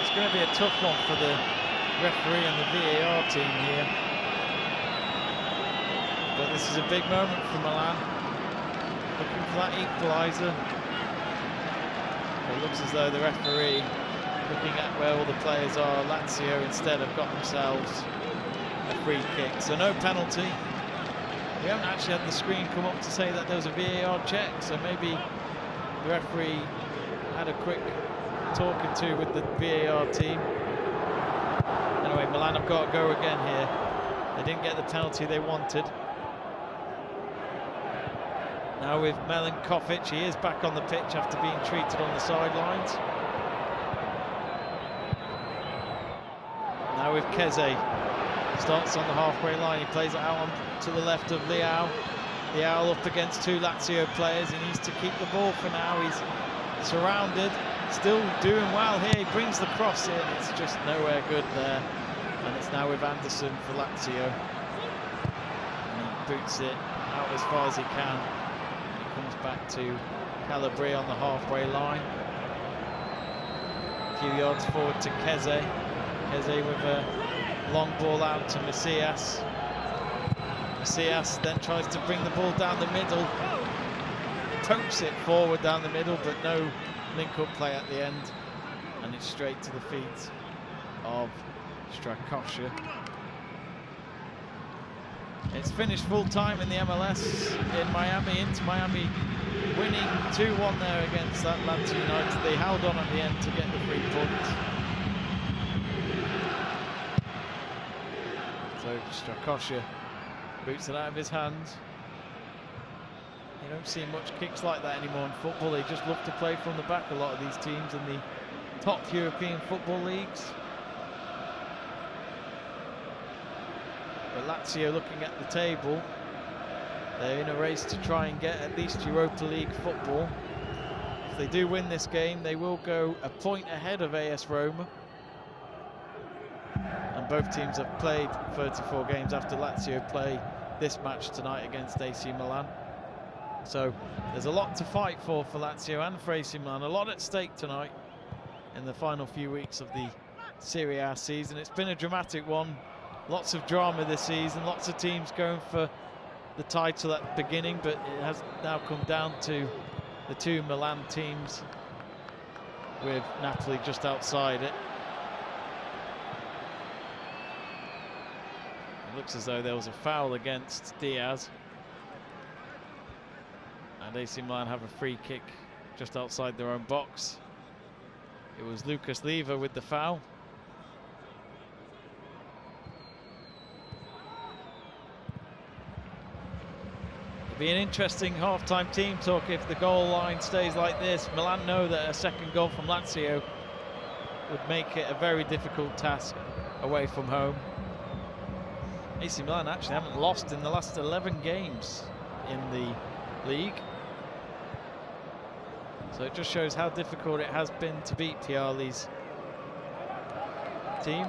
It's going to be a tough one for the referee and the VAR team here. But this is a big moment for Milan. Looking for that equaliser. It looks as though the referee, looking at where all the players are, Lazio instead have got themselves a free kick. So no penalty. We haven't actually had the screen come up to say that there was a VAR check, so maybe the referee had a quick talking to with the VAR team. Anyway, Milan have got to go again here. They didn't get the penalty they wanted. Now with Milankovic, he is back on the pitch after being treated on the sidelines. Now with Keze, starts on the halfway line, he plays it out on to the left of Leao. Leao up against two Lazio players, he needs to keep the ball for now, he's surrounded, still doing well here, he brings the cross in, it's just nowhere good there. And it's now with Anderson for Lazio. And he boots it out as far as he can. Comes back to Calabria on the halfway line. A few yards forward to Keze. Keze with a long ball out to Macias. Macias then tries to bring the ball down the middle. Pokes it forward down the middle, but no link-up play at the end. And it's straight to the feet of Strakosha. It's finished full time in the MLS in Miami. Inter Miami winning 2-1 there against Atlanta United. They held on at the end to get the 3 points. So Strakosha boots it out of his hands. You don't see much kicks like that anymore in football. They just love to play from the back, a lot of these teams in the top European football leagues. But Lazio, looking at the table, they're in a race to try and get at least Europa League football. If they do win this game, they will go a point ahead of AS Roma. And both teams have played 34 games after Lazio play this match tonight against AC Milan. So there's a lot to fight for Lazio and for AC Milan. A lot at stake tonight in the final few weeks of the Serie A season. It's been a dramatic one. Lots of drama this season, lots of teams going for the title at the beginning, but it has now come down to the two Milan teams with Napoli just outside it. It looks as though there was a foul against Diaz. And AC Milan have a free kick just outside their own box. It was Lucas Leiva with the foul. Be an interesting half-time team talk if the goal line stays like this. Milan know that a second goal from Lazio would make it a very difficult task away from home. AC Milan actually haven't lost in the last 11 games in the league. So it just shows how difficult it has been to beat Piali's team.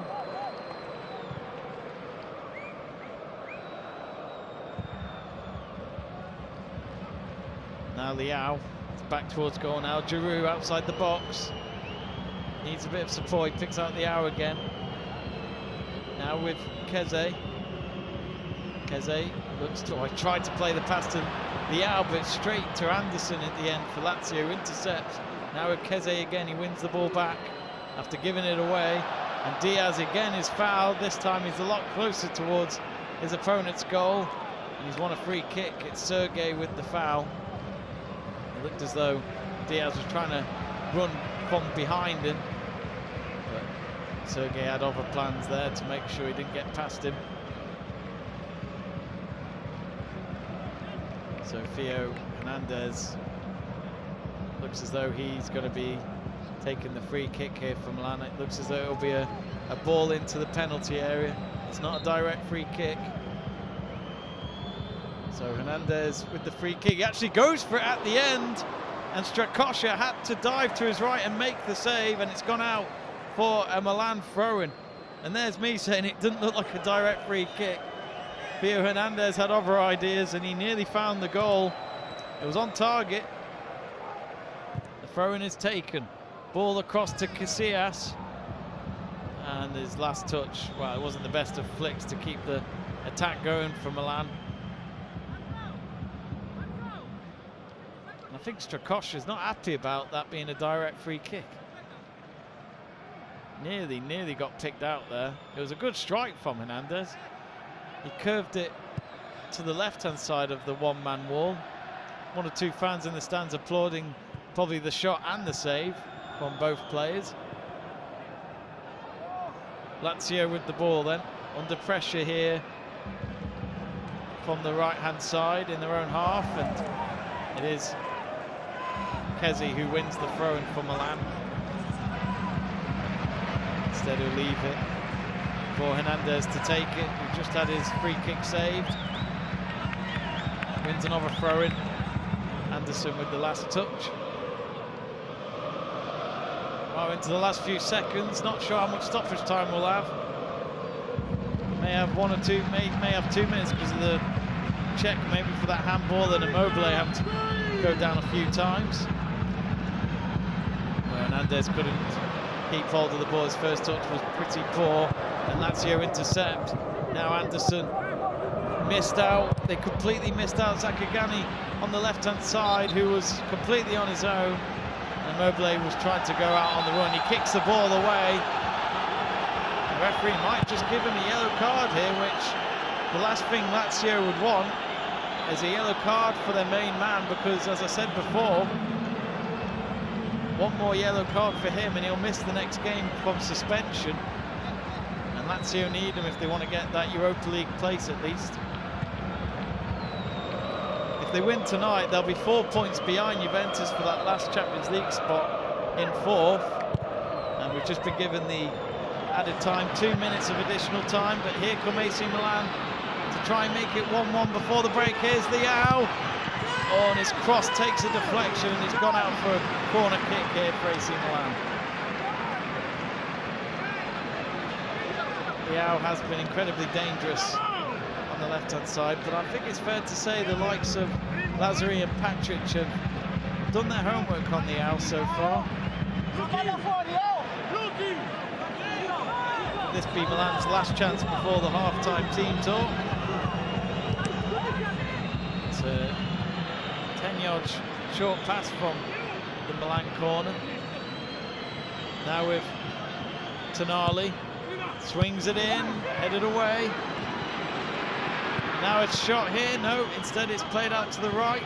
Now Leao, it's back towards goal now. Giroud outside the box. Needs a bit of support, he picks out Leao again. Now with Keze. Keze looks to, he tried to play the pass to Leao, but straight to Anderson at the end for Lazio, intercepts. Now with Keze again, he wins the ball back after giving it away. And Diaz again is fouled. This time he's a lot closer towards his opponent's goal. And he's won a free kick. It's Sergei with the foul. It looked as though Diaz was trying to run from behind him. But Sergei had other plans there to make sure he didn't get past him. So Theo Hernandez looks as though he's going to be taking the free kick here from Milan. It looks as though it'll be a ball into the penalty area. It's not a direct free kick. So Hernandez with the free kick. He actually goes for it at the end, and Strakosha had to dive to his right and make the save, and it's gone out for a Milan throw-in. And there's me saying it didn't look like a direct free kick. Theo Hernandez had other ideas, and he nearly found the goal. It was on target. The throw-in is taken. Ball across to Casillas. And his last touch, well, it wasn't the best of flicks to keep the attack going for Milan. And I think Strakosha is not happy about that being a direct free kick. Nearly got picked out there. It was a good strike from Hernandez. He curved it to the left-hand side of the one-man wall. One or two fans in the stands applauding probably the shot and the save from both players. Lazio with the ball then, under pressure here from the right-hand side in their own half, and it is Keze who wins the throw-in for Milan. Instead he'll leave it for Hernandez to take it, who just had his free kick saved. Wins another throw-in. Anderson with the last touch. Well, into the last few seconds, not sure how much stoppage time we'll have. May have 1 or 2, may have 2 minutes because of the check maybe for that handball, and Immobile having to go down a few times. Well, Hernandez couldn't keep hold of the ball. His first touch was pretty poor, and Lazio intercept. Now Anderson missed out. They completely missed out Zakagani on the left-hand side, who was completely on his own. And Immobile was trying to go out on the run. He kicks the ball away. The referee might just give him a yellow card here, which the last thing Lazio would want is a yellow card for their main man, because, as I said before, one more yellow card for him and he'll miss the next game from suspension. And Lazio need him if they want to get that Europa League place at least. If they win tonight, they'll be 4 points behind Juventus for that last Champions League spot in 4th. And we've just been given the added time, 2 minutes of additional time. But here come AC Milan to try and make it 1-1 before the break. Here's Leao. Oh, and his cross takes a deflection, and he's gone out for a corner kick here for AC Milan. Leao has been incredibly dangerous on the left-hand side, but I think it's fair to say the likes of Lazari and Patrick have done their homework on Leao so far. This be Milan's last chance before the half-time team talk. It's a 10-yard short pass from the Milan corner. Now with Tonali, swings it in, headed away. Now it's shot here, no, instead it's played out to the right.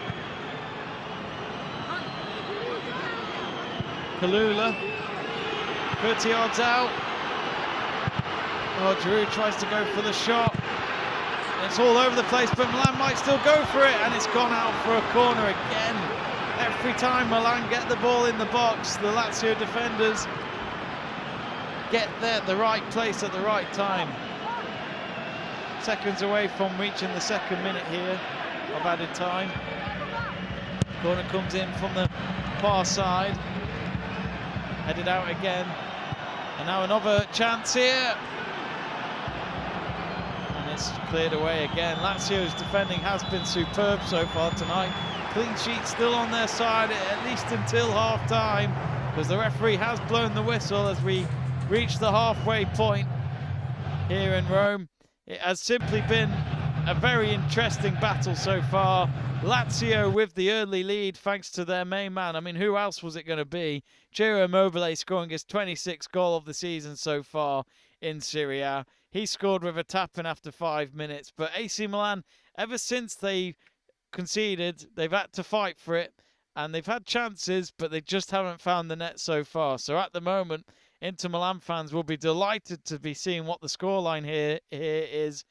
Kalula, 30 yards out. Oh, Giroud tries to go for the shot. It's all over the place, but Milan might still go for it, and it's gone out for a corner again. Every time Milan get the ball in the box, the Lazio defenders get there at the right place at the right time. Seconds away from reaching the 2nd minute here of added time. Corner comes in from the far side. Headed out again. And now another chance here. And It's cleared away again. Lazio's defending has been superb so far tonight. Clean sheet still on their side, at least until half-time, because the referee has blown the whistle as we reach the halfway point here in Rome. It has simply been a very interesting battle so far. Lazio with the early lead thanks to their main man. I mean, who else was it going to be? Ciro Immobile scoring his 26th goal of the season so far in Serie A. He scored with a tap-in after 5 minutes. But AC Milan, ever since they conceded, they've had to fight for it. And they've had chances, but they just haven't found the net so far. So at the moment, Inter Milan fans will be delighted to be seeing what the scoreline here is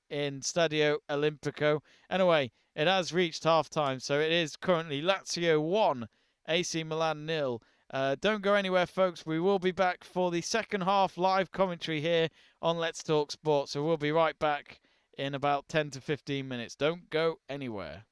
in Stadio Olimpico. Anyway, it has reached half-time, so it is currently Lazio 1, AC Milan 0. Don't go anywhere, folks. We will be back for the second half live commentary here on Let's Talk Sport. So we'll be right back in about 10 to 15 minutes. Don't go anywhere.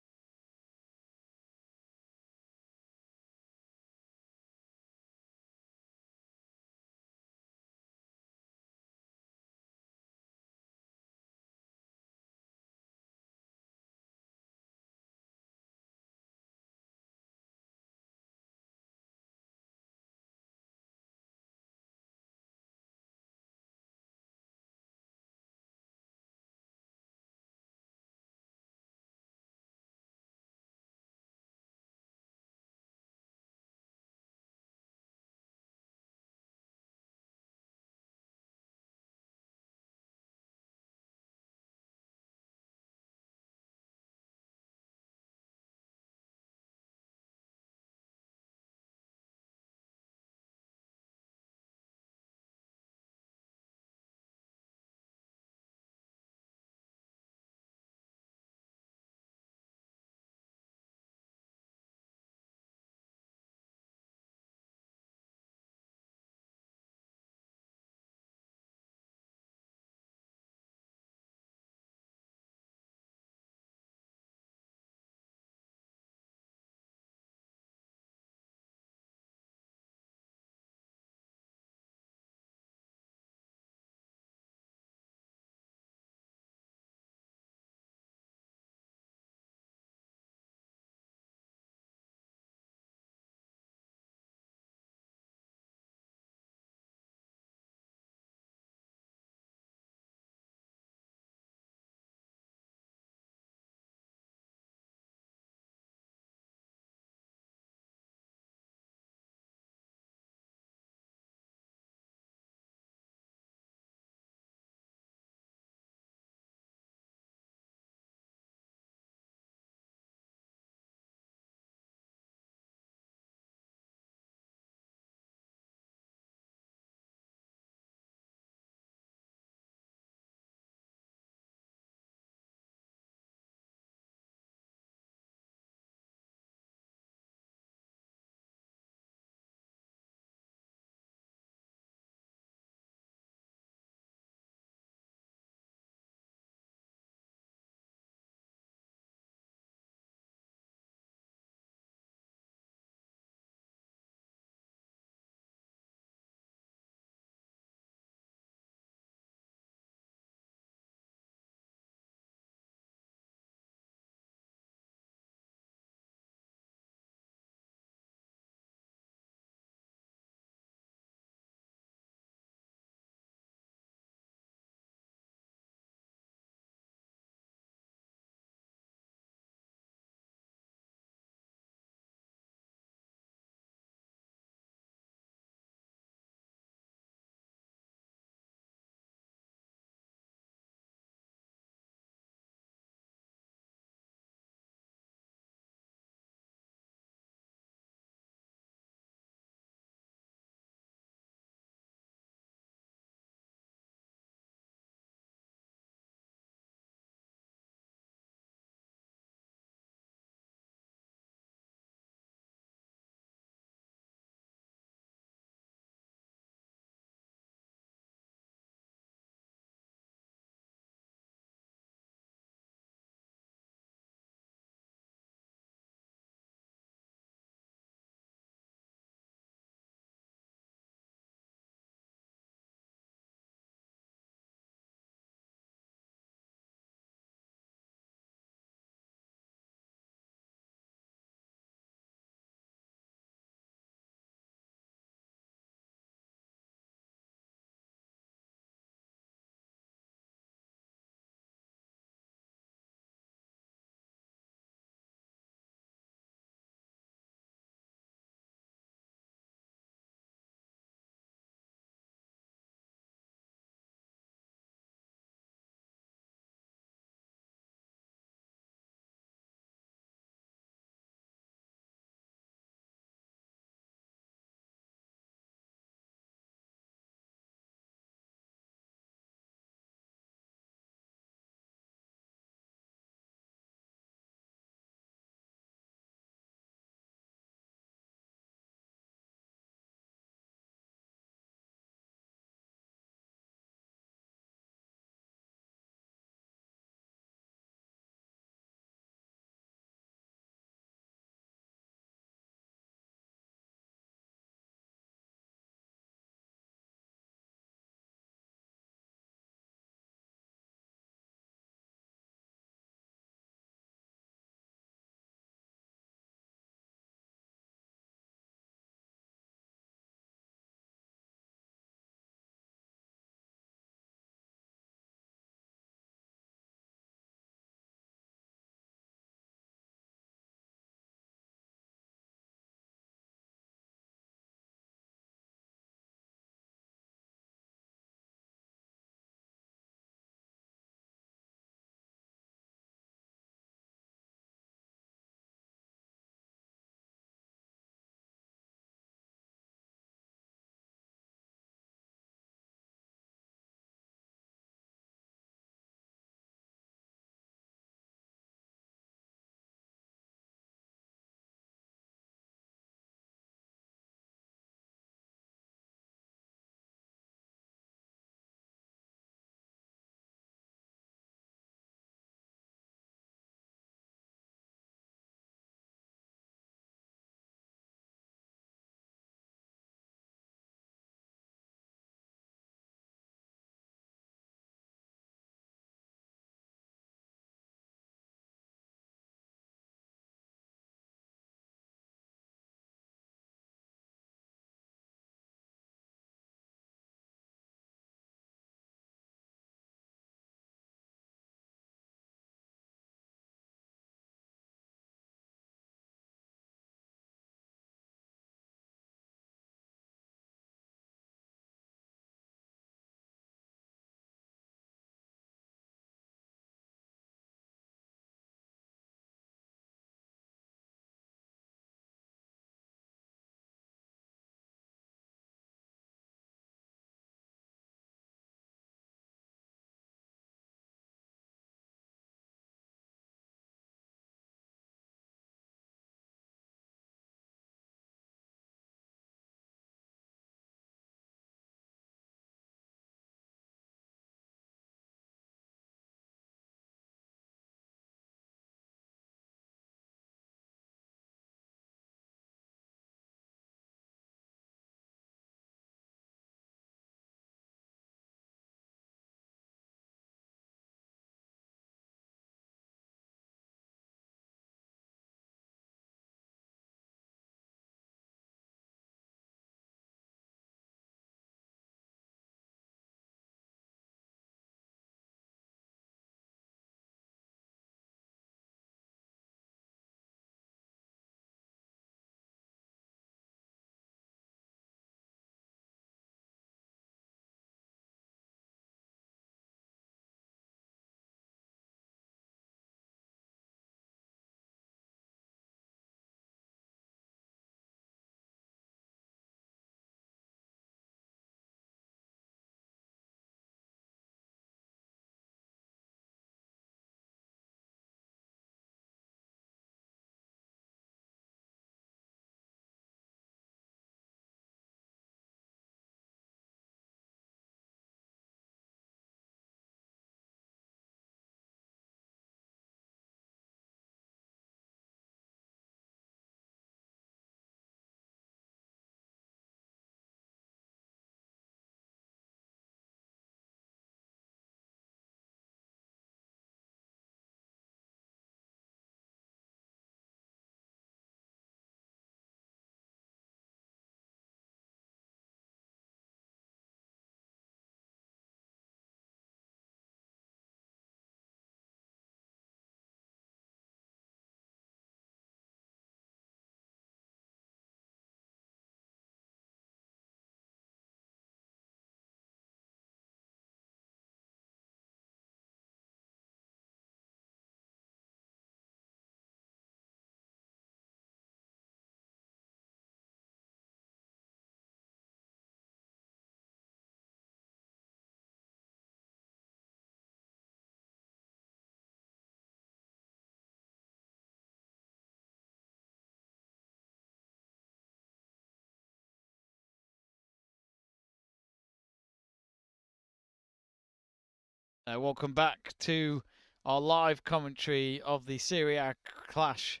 Welcome back to our live commentary of the Serie A clash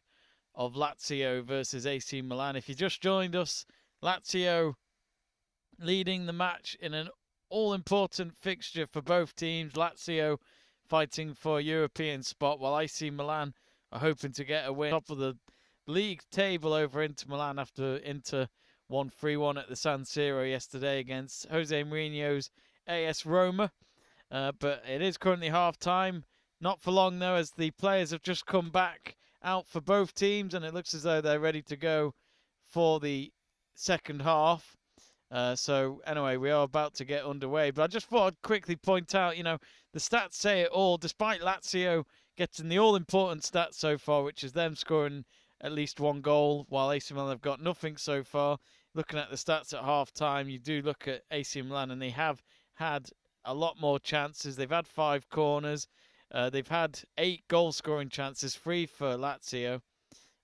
of Lazio versus AC Milan. If you just joined us, Lazio leading the match in an all-important fixture for both teams. Lazio fighting for a European spot, while AC Milan are hoping to get a win. Top of the league table over Inter Milan after Inter won 3-1 at the San Siro yesterday against Jose Mourinho's AS Roma. But it is currently half-time. Not for long, though, as the players have just come back out for both teams, and it looks as though they're ready to go for the second half. So, anyway, we are about to get underway. But I just thought I'd quickly point out, the stats say it all. Despite Lazio getting the all-important stats so far, which is them scoring at least one goal, while AC Milan have got nothing so far. Looking at the stats at half-time, you do look at AC Milan, and they have had a lot more chances. They've had 5 corners. They've had 8 goal-scoring chances, 3 for Lazio.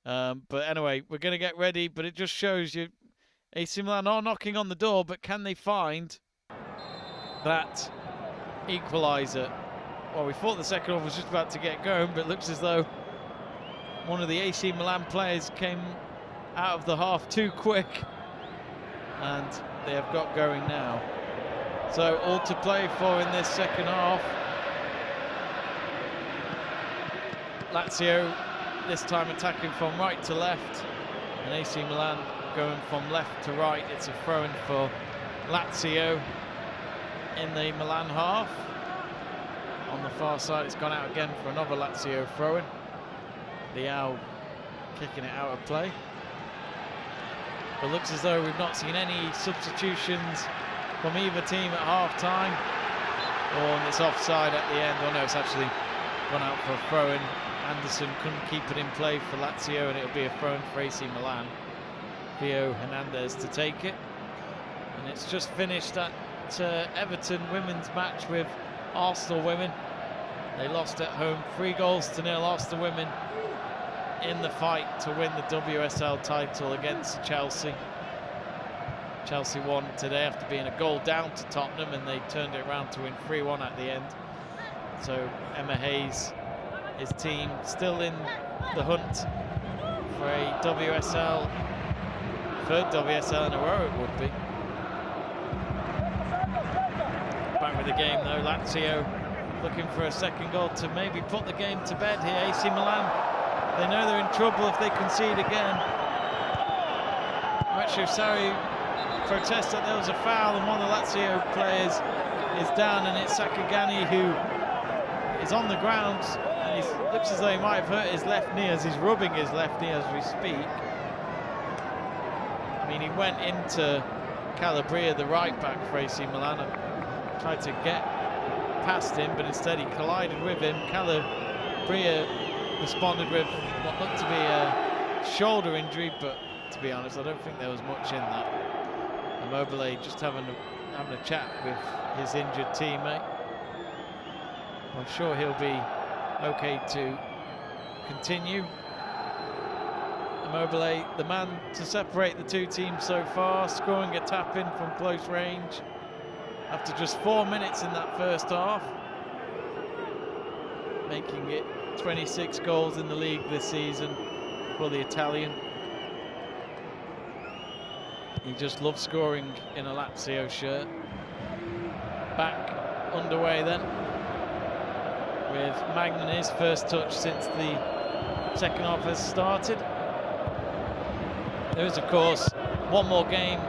But anyway, we're going to get ready. But it just shows you AC Milan are knocking on the door, but can they find that equalizer? Well, we thought the second half was just about to get going, but it looks as though one of the AC Milan players came out of the half too quick, and they have got going now. So all to play for in this second half. Lazio this time attacking from right to left, and AC Milan going from left to right. It's a throw-in for Lazio in the Milan half. On the far side, it's gone out again for another Lazio throw-in. Leao kicking it out of play. But looks as though we've not seen any substitutions from either team at half-time. Oh, and it's offside at the end. Oh no, it's actually gone out for a throw-in. Anderson couldn't keep it in play for Lazio, and it'll be a throw-in for AC Milan. Theo Hernandez to take it. And it's just finished that Everton women's match with Arsenal women. They lost at home 3-0. Arsenal women in the fight to win the WSL title against Chelsea. Chelsea won today after being a goal down to Tottenham, and they turned it around to win 3-1 at the end. So Emma Hayes, his team, still in the hunt for a WSL, third WSL in a row it would be. Back with the game though, Lazio looking for a second goal to maybe put the game to bed here. AC Milan, they know they're in trouble if they concede again. Sarri protests that there was a foul, and one of the Lazio players is down, and it's Sakagani who is on the ground, and he looks as though he might have hurt his left knee as he's rubbing his left knee as we speak. I mean, he went into Calabria, the right back for AC Milan, and tried to get past him, but instead he collided with him. Calabria responded with what looked to be a shoulder injury, but to be honest, I don't think there was much in that. Immobile just having a chat with his injured teammate. I'm sure he'll be okay to continue. Immobile, the man to separate the two teams so far, scoring a tap-in from close range after just 4 minutes in that first half, making it 26 goals in the league this season for the Italian. He just loves scoring in a Lazio shirt. Back underway then, with Magna's first touch since the second half has started. There is, of course, one more game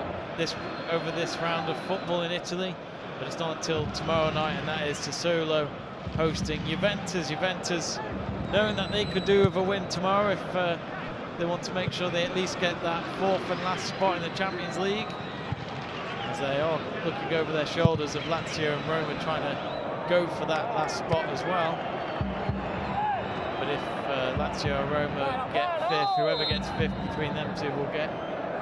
over this round of football in Italy, but it's not until tomorrow night, and that is Sassuolo hosting Juventus. Juventus knowing that they could do with a win tomorrow if they want to make sure they at least get that 4th and last spot in the Champions League, as they are looking over their shoulders of Lazio and Roma trying to go for that last spot as well. But if Lazio or Roma get 5th, whoever gets 5th between them two will get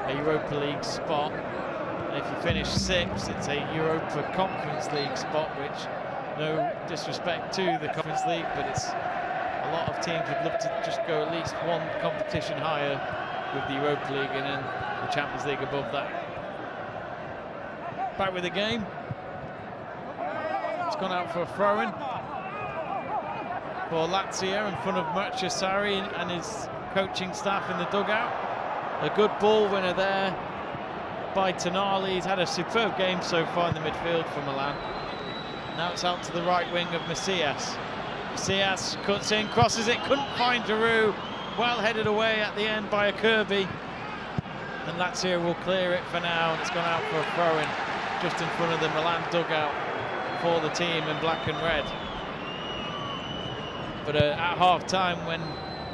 a Europa League spot. And if you finish 6th, it's a Europa Conference League spot, which, no disrespect to the Conference League, but it's a lot of teams would love to just go at least one competition higher with the Europa League and then the Champions League above that. Back with the game. It's gone out for a throw-in. for Lazio in front of Maurizio Sarri and his coaching staff in the dugout. A good ball winner there by Tonali. He's had a superb game so far in the midfield for Milan. Now it's out to the right wing of Macias. Macias cuts in, crosses it, couldn't find Giroud. Well headed away at the end by a Kirby. And Lazio will clear it for now, and it's gone out for a throw-in just in front of the Milan dugout for the team in black and red. But at half-time, when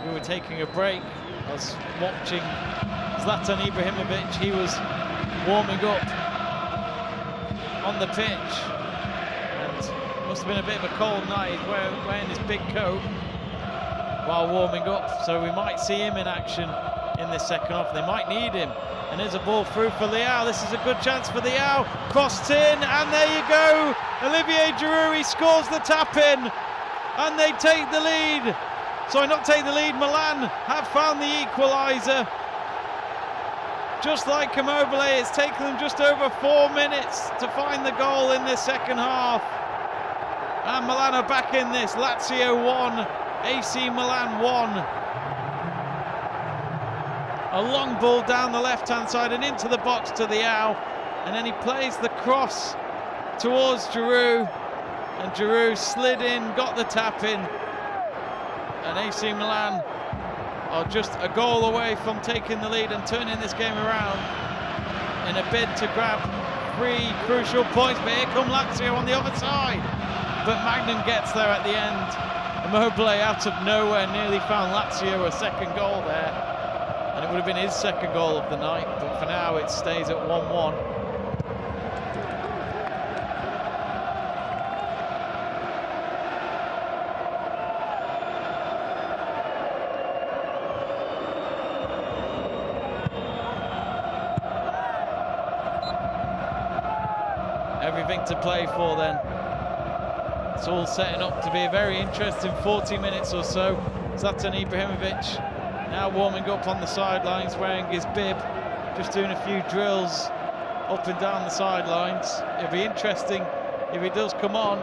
we were taking a break, I was watching Zlatan Ibrahimovic. He was warming up on the pitch, and it must have been a bit of a cold night. He's wearing his big coat while warming up, so we might see him in action in this second half. They might need him. And there's a ball through for Leao. This is a good chance for Leao. Crossed in, and there you go. Olivier Giroud, he scores the tap in, and they take the lead. Sorry, not take the lead. Milan have found the equalizer. Just like Immobile, it's taken them just over 4 minutes to find the goal in this second half. And Milan are back in this. Lazio 1, AC Milan 1. A long ball down the left-hand side and into the box to Leao, and then he plays the cross towards Giroud, and Giroud slid in, got the tap in, and AC Milan are just a goal away from taking the lead and turning this game around in a bid to grab 3 crucial points. But here come Lazio on the other side, but Magnan gets there at the end. Immobile out of nowhere nearly found Lazio a second goal there. And it would have been his second goal of the night, but for now it stays at 1-1. Everything to play for then. It's all setting up to be a very interesting 40 minutes or so. Zlatan Ibrahimovic now warming up on the sidelines, wearing his bib, just doing a few drills up and down the sidelines. It'll be interesting if he does come on.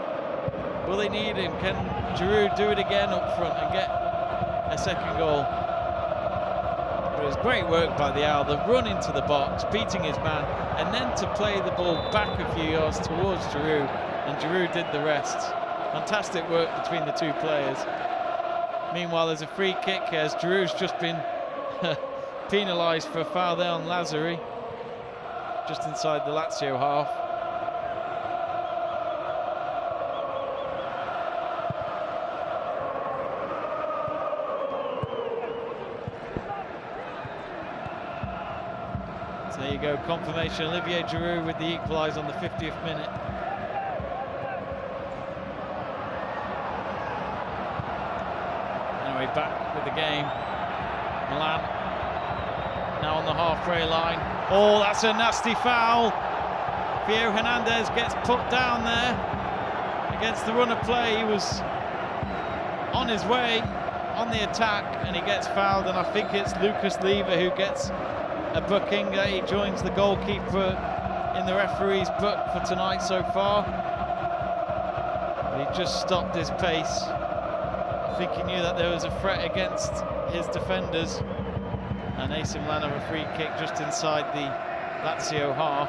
Will they need him? Can Giroud do it again up front and get a second goal? But it was great work by the Owl. The run into the box, beating his man, and then to play the ball back a few yards towards Giroud, and Giroud did the rest. Fantastic work between the two players. Meanwhile, there's a free kick as Giroud's just been penalised for a foul there on Lazari, just inside the Lazio half. So there you go, confirmation. Olivier Giroud with the equaliser on the 50th minute. Back with the game. Milan now on the halfway line. Oh, that's a nasty foul. Theo Hernandez gets put down there against the run of play. He was on his way on the attack and he gets fouled, and I think it's Lucas Leiva who gets a booking. He joins the goalkeeper in the referee's book for tonight so far. But he just stopped his pace. I think he knew that there was a threat against his defenders, and AC Milan have a free kick just inside the Lazio half.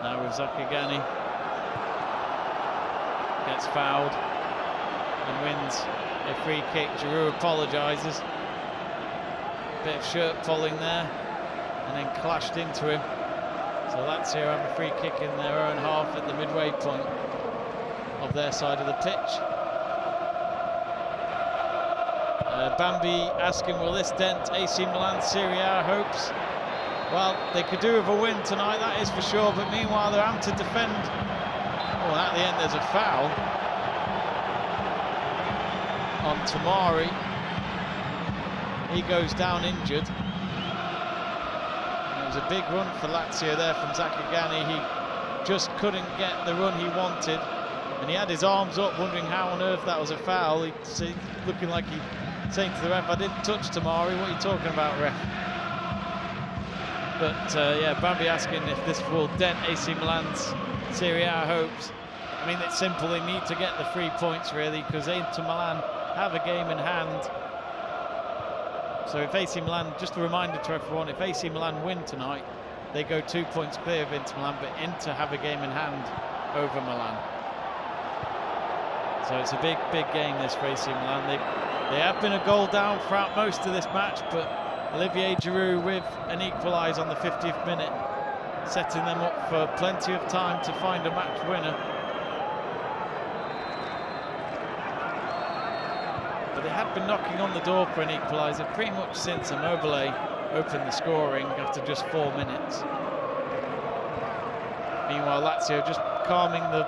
Now with Zakagani, gets fouled and wins a free kick. Giroud apologises. Bit of shirt pulling there, and then clashed into him. So Lazio have a free kick in their own half at the midway point of their side of the pitch. Bambi asking, will this dent AC Milan Serie A hopes? Well, they could do with a win tonight, that is for sure, but meanwhile they're having to defend. Oh, and at the end there's a foul on Tamari. He goes down injured. And it was a big run for Lazio there from Zakagani. He just couldn't get the run he wanted, and he had his arms up wondering how on earth that was a foul. He's looking like he saying to the ref, I didn't touch Tamari. What are you talking about, ref? But yeah, Bambi asking if this will dent AC Milan's Serie A hopes. I mean, it's simple. They need to get the 3 points, really, because Inter Milan have a game in hand. So if AC Milan, just a reminder to everyone, if AC Milan win tonight, they go 2 points clear of Inter Milan, but Inter have a game in hand over Milan. So it's a big, big game, this, for AC Milan. They have been a goal down throughout most of this match, but Olivier Giroud with an equaliser on the 50th minute, setting them up for plenty of time to find a match winner. But they had been knocking on the door for an equaliser pretty much since Immobile opened the scoring after just 4 minutes. Meanwhile, Lazio just calming the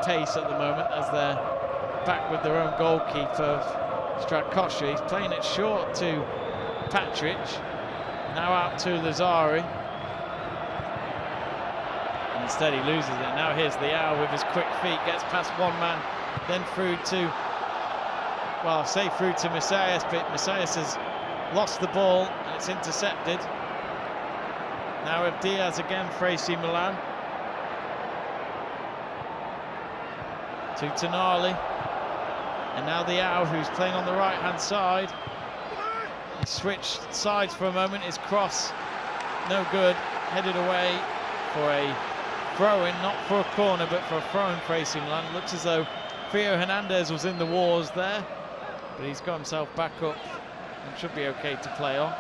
pace at the moment as they're back with their own goalkeeper, Strakosha. He's playing it short to Patric, now out to Lazzari, and instead he loses it. Now here's Leao with his quick feet, gets past one man, then through to, well, say through to Messias, but Messias has lost the ball and it's intercepted. Now with Diaz again for AC Milan. To Tonali, and now Leao, who's playing on the right hand side. He switched sides for a moment, his cross no good, headed away for a throw-in, not for a corner but for a throw-in for AC Milan. Looks as though Theo Hernandez was in the wars there, but he's got himself back up and should be okay to play on.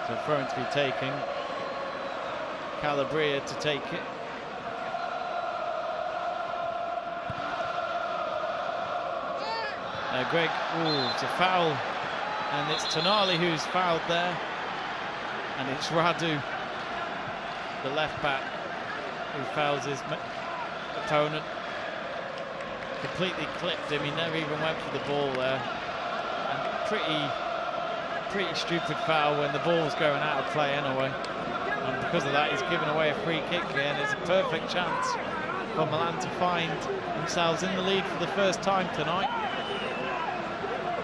So throw-in to be taken. Calabria to take it. Greg, it's a foul, and it's Tonali who's fouled there, and it's Radu, the left back, who fouls his opponent. Completely clipped him, he never even went for the ball there, and pretty stupid foul when the ball's going out of play anyway. And because of that, he's given away a free kick here, and it's a perfect chance for Milan to find themselves in the lead for the first time tonight.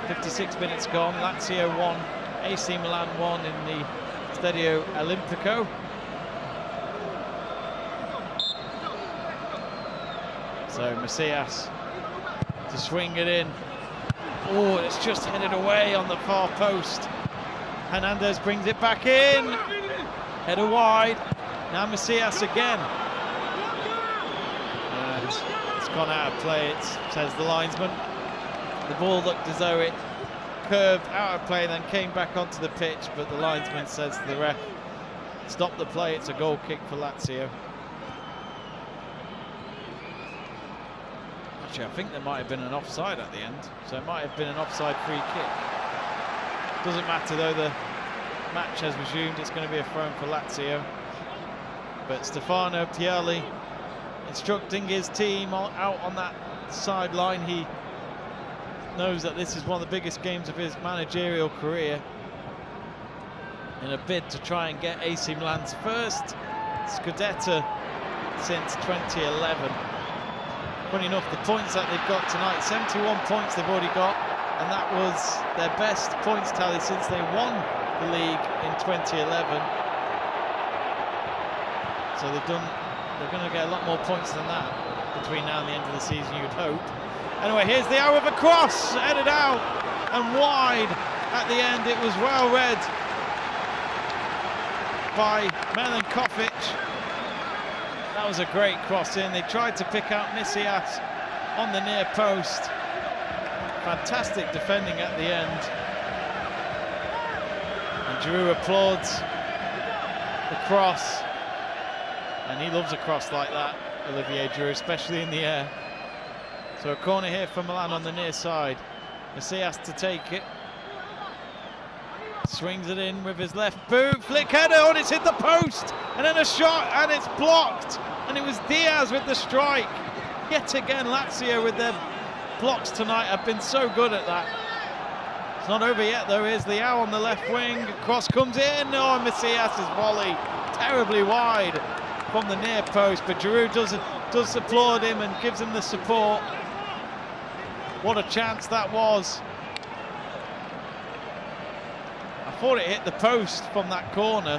56 minutes gone, Lazio 1, AC Milan 1 in the Stadio Olimpico. So Messias to swing it in. Oh, it's just headed away on the far post. Hernandez brings it back in. Header wide. Now Messias again. And it's gone out of play, it says the linesman. The ball looked as though it curved out of play, then came back onto the pitch, but the linesman says to the ref, stop the play, it's a goal kick for Lazio. Actually, I think there might have been an offside at the end, so it might have been an offside free kick. Doesn't matter though, the match has resumed, it's going to be a throw for Lazio. But Stefano Pioli instructing his team out on that sideline. He knows that this is one of the biggest games of his managerial career, in a bid to try and get AC Milan's first Scudetto since 2011. Funny enough, the points that they've got tonight, 71 points they've already got, and that was their best points tally since they won the league in 2011. So they're going to get a lot more points than that between now and the end of the season, you'd hope. Anyway, here's the hour of a cross, headed out and wide at the end. It was well read by Milankovic. That was a great cross in. They tried to pick out Messias on the near post. Fantastic defending at the end. And Giroud applauds the cross. And he loves a cross like that, Olivier Giroud, especially in the air. So a corner here for Milan on the near side. Messias to take it. Swings it in with his left boot. Flick header, and it's hit the post. And then a shot, and it's blocked. And it was Diaz with the strike. Yet again, Lazio with their blocks tonight have been so good at that. It's not over yet though. Here's Leao on the left wing. Cross comes in. Oh, Messias' volley. Terribly wide from the near post. But Giroud does applaud him and gives him the support. What a chance that was. thought it hit the post from that corner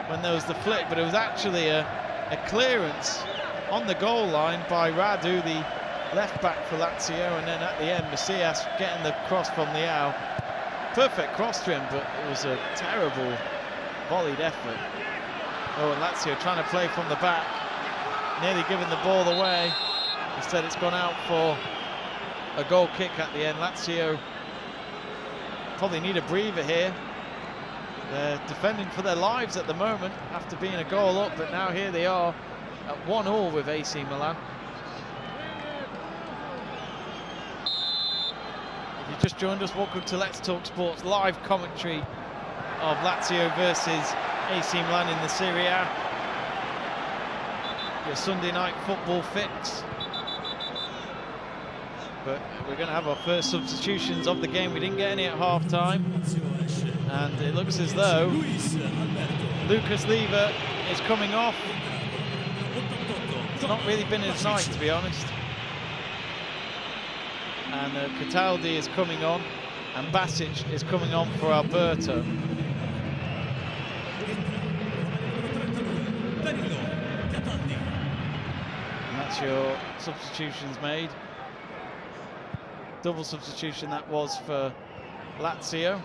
when there was the flick, but it was actually a clearance on the goal line by Radu, the left back for Lazio, and then at the end, Macias getting the cross from Leao. Perfect cross to him, but it was a terrible volleyed effort. Oh, and Lazio trying to play from the back, nearly giving the ball away. Instead, it's gone out for a goal kick at the end. Lazio probably need a breather here. They're defending for their lives at the moment after being a goal up, but now here they are at 1-1 with AC Milan. If you just joined us, welcome to Let's Talk Sports live commentary of Lazio versus AC Milan in the Serie A. Your Sunday night football fix. But we're going to have our first substitutions of the game. We didn't get any at half-time. And it looks as though Lucas Leiva is coming off. It's not really been his night, to be honest. And Cataldi is coming on, and Basic is coming on for Alberto. And that's your substitutions made. Double substitution that was for Lazio.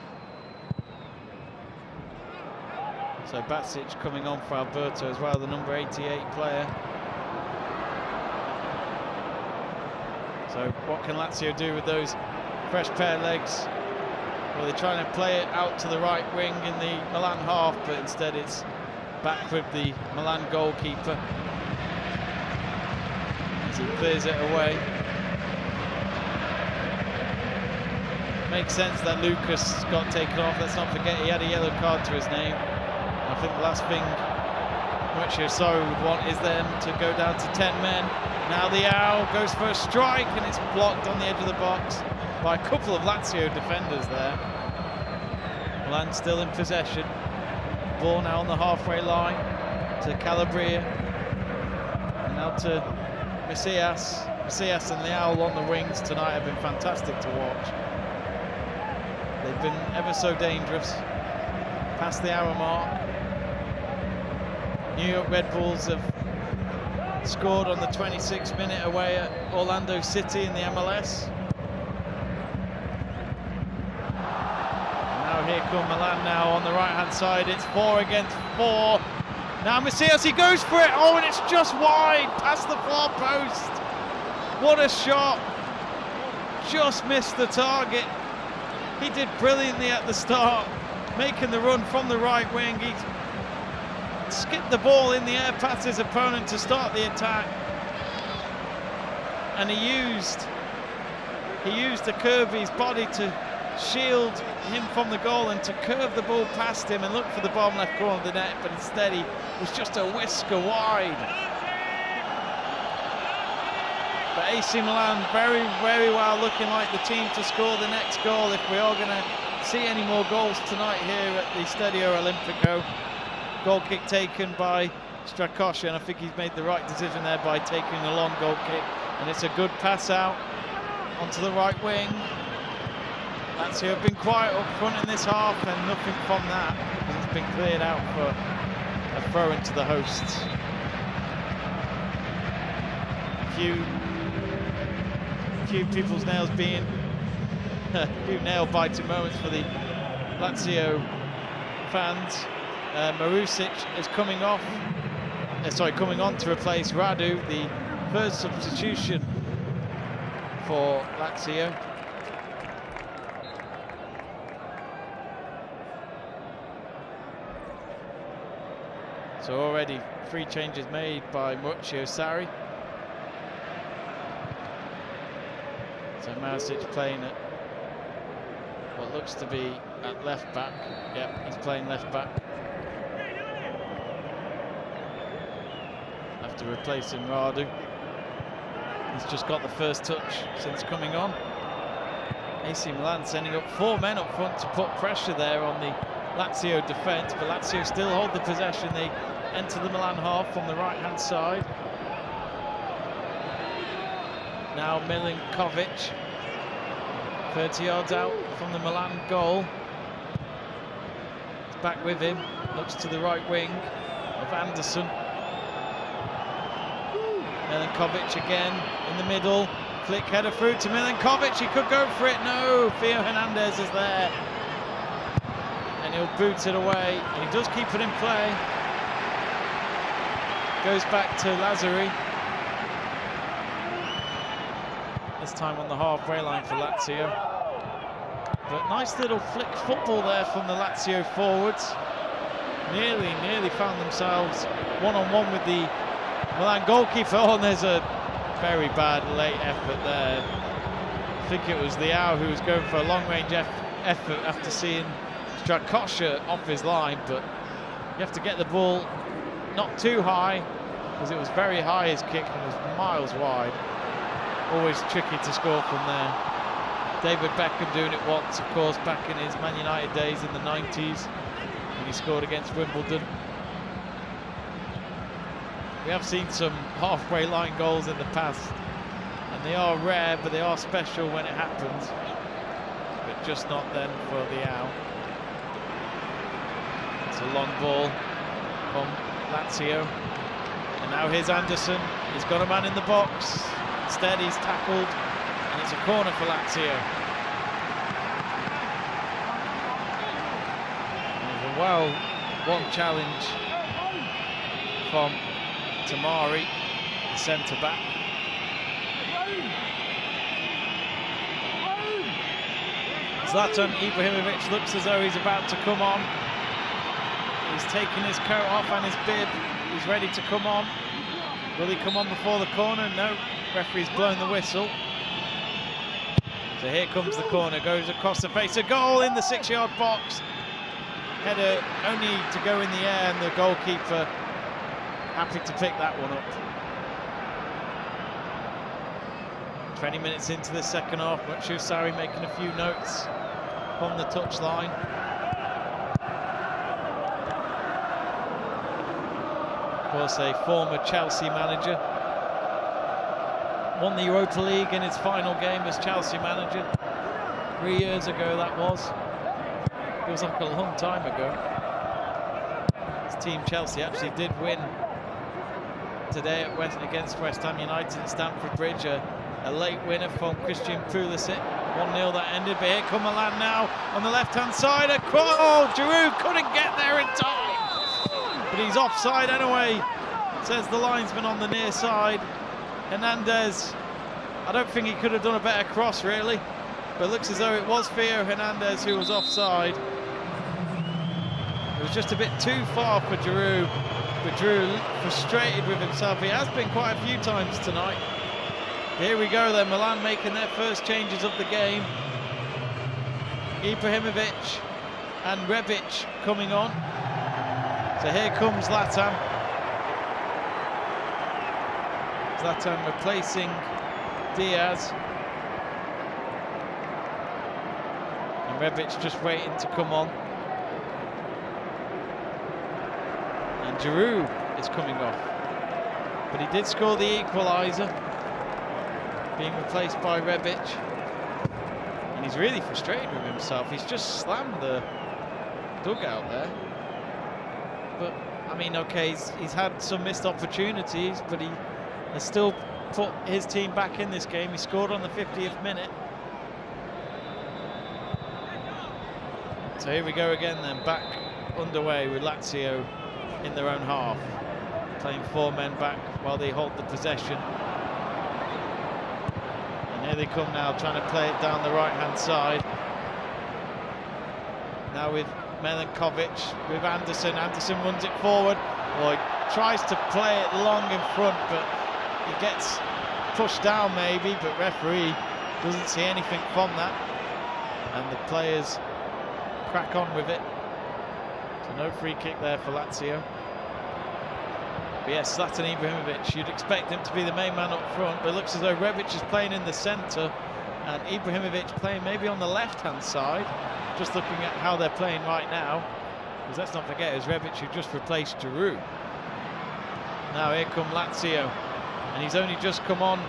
So Basic coming on for Alberto as well, the number 88 player. So what can Lazio do with those fresh pair of legs? Well, they're trying to play it out to the right wing in the Milan half, but instead it's back with the Milan goalkeeper as he clears it away. Makes sense that Lucas got taken off. Let's not forget he had a yellow card to his name. I think the last thing Maurizio Sarri would want is them to go down to 10 men. Now Leao goes for a strike, and it's blocked on the edge of the box by a couple of Lazio defenders there. Milan still in possession. Ball now on the halfway line to Calabria. And now to Macias. Macias and Leao on the wings tonight have been fantastic to watch. They've been ever so dangerous. Past the hour mark. New York Red Bulls have scored on the 26th minute away at Orlando City in the MLS. And now here come Milan now on the right-hand side. It's 4 against 4. Now Macias, he goes for it. Oh, and it's just wide past the far post. What a shot. Just missed the target. He did brilliantly at the start, making the run from the right wing. He skipped the ball in the air past his opponent to start the attack, and he used the curve of his body to shield him from the goal and to curve the ball past him and look for the bottom left corner of the net, but instead he was just a whisker wide. But AC Milan very, very well, looking like the team to score the next goal if we are going to see any more goals tonight here at the Stadio Olimpico. Goal kick taken by Strakosha, and I think he's made the right decision there by taking a long goal kick, and it's a good pass out onto the right wing. Lazio have been quiet up front in this half, and nothing from that, because it's been cleared out for a throw into the hosts. A few people's nails being a few nail-biting moments for the Lazio fans. Marusic is coming off. Coming on to replace Radu, the first substitution for Lazio. So already 3 changes made by Maurizio Sarri. So Marusic playing at what looks to be at left back. Yep, he's playing left back. After replacing Radu. He's just got the first touch since coming on. AC Milan sending up 4 men up front to put pressure there on the Lazio defence, but Lazio still hold the possession. They enter the Milan half from the right-hand side. Now Milinkovic, 30 yards out from the Milan goal. back with him, looks to the right wing of Anderson. Milankovic again in the middle, flick header through to Milankovic, he could go for it, no, Theo Hernandez is there. And he'll boot it away, and he does keep it in play. Goes back to Lazzari. This time on the halfway line for Lazio. But nice little flick football there from the Lazio forwards. Nearly found themselves one-on-one with the Milan goalkeeper. Oh, and there's a very bad late effort there. I think it was Leao who was going for a long-range effort after seeing Strakosha off his line, but you have to get the ball not too high, because it was very high, his kick, and was miles wide. Always tricky to score from there. David Beckham doing it once, of course, back in his Man United days in the 90s, when he scored against Wimbledon. We have seen some halfway line goals in the past, and they are rare, but they are special when it happens. But just not then for Leao. It's a long ball from Lazio. And now here's Anderson. He's got a man in the box. Instead, he's tackled, and it's a corner for Lazio. And a well-won challenge from Tamari, the centre-back. Zlatan Ibrahimovic looks as though he's about to come on. He's taken his coat off and his bib. He's ready to come on. Will he come on before the corner? No. Referee's blown the whistle. So here comes the corner. Goes across the face. A goal in the 6-yard box. Header only to go in the air, and the goalkeeper happy to pick that one up. 20 minutes into the second half. Sarri making a few notes from the touchline. Of course, a former Chelsea manager. Won the Europa League in his final game as Chelsea manager. 3 years ago that was. It was like a long time ago. His team Chelsea actually did win today against West Ham United at Stamford Bridge. A late winner from Christian Pulisic. 1-0 that ended, but here come Milan now on the left-hand side. Oh, Giroud couldn't get there in time. But he's offside anyway, says the linesman on the near side. Hernandez, I don't think he could have done a better cross really, but it looks as though it was Theo Hernandez who was offside. It was just a bit too far for Giroud, but Giroud frustrated with himself. He has been quite a few times tonight. Here we go then, Milan making their first changes of the game. Ibrahimovic and Rebic coming on. So here comes Zlatan. Zlatan replacing Diaz. And Rebic just waiting to come on. And Giroud is coming off. But he did score the equalizer, being replaced by Rebic. And he's really frustrated with himself. He's just slammed the dugout there. But, I mean, okay, he's had some missed opportunities, but he has still put his team back in this game. He scored on the 50th minute. So here we go again then, back underway with Lazio in their own half. Playing 4 men back while they hold the possession. And here they come now, trying to play it down the right-hand side. Now with Milankovic, with Anderson. Anderson runs it forward. Well, he tries to play it long in front, but he gets pushed down maybe, but referee doesn't see anything from that. And the players crack on with it. So no free kick there for Lazio. But yes, Zlatan Ibrahimovic, you'd expect him to be the main man up front, but it looks as though Rebic is playing in the centre and Ibrahimovic playing maybe on the left-hand side. Just looking at how they're playing right now, because let's not forget, it's Rebic who just replaced Giroud. Now here come Lazio, and he's only just come on.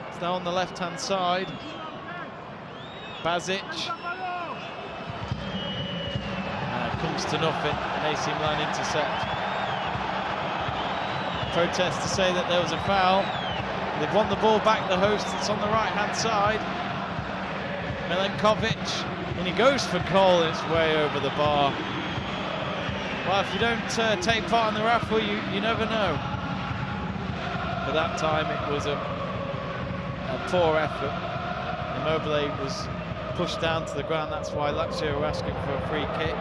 It's now on the left-hand side. Bazic. comes to nothing, an AC Milan intercept. Protest to say that there was a foul. They've won the ball back, the hosts. It's on the right-hand side. Milenkovic, and he goes for goal. It's way over the bar. Well, if you don't take part in the raffle, you never know. But that time it was a poor effort. Immobile was pushed down to the ground. That's why Lazio were asking for a free kick.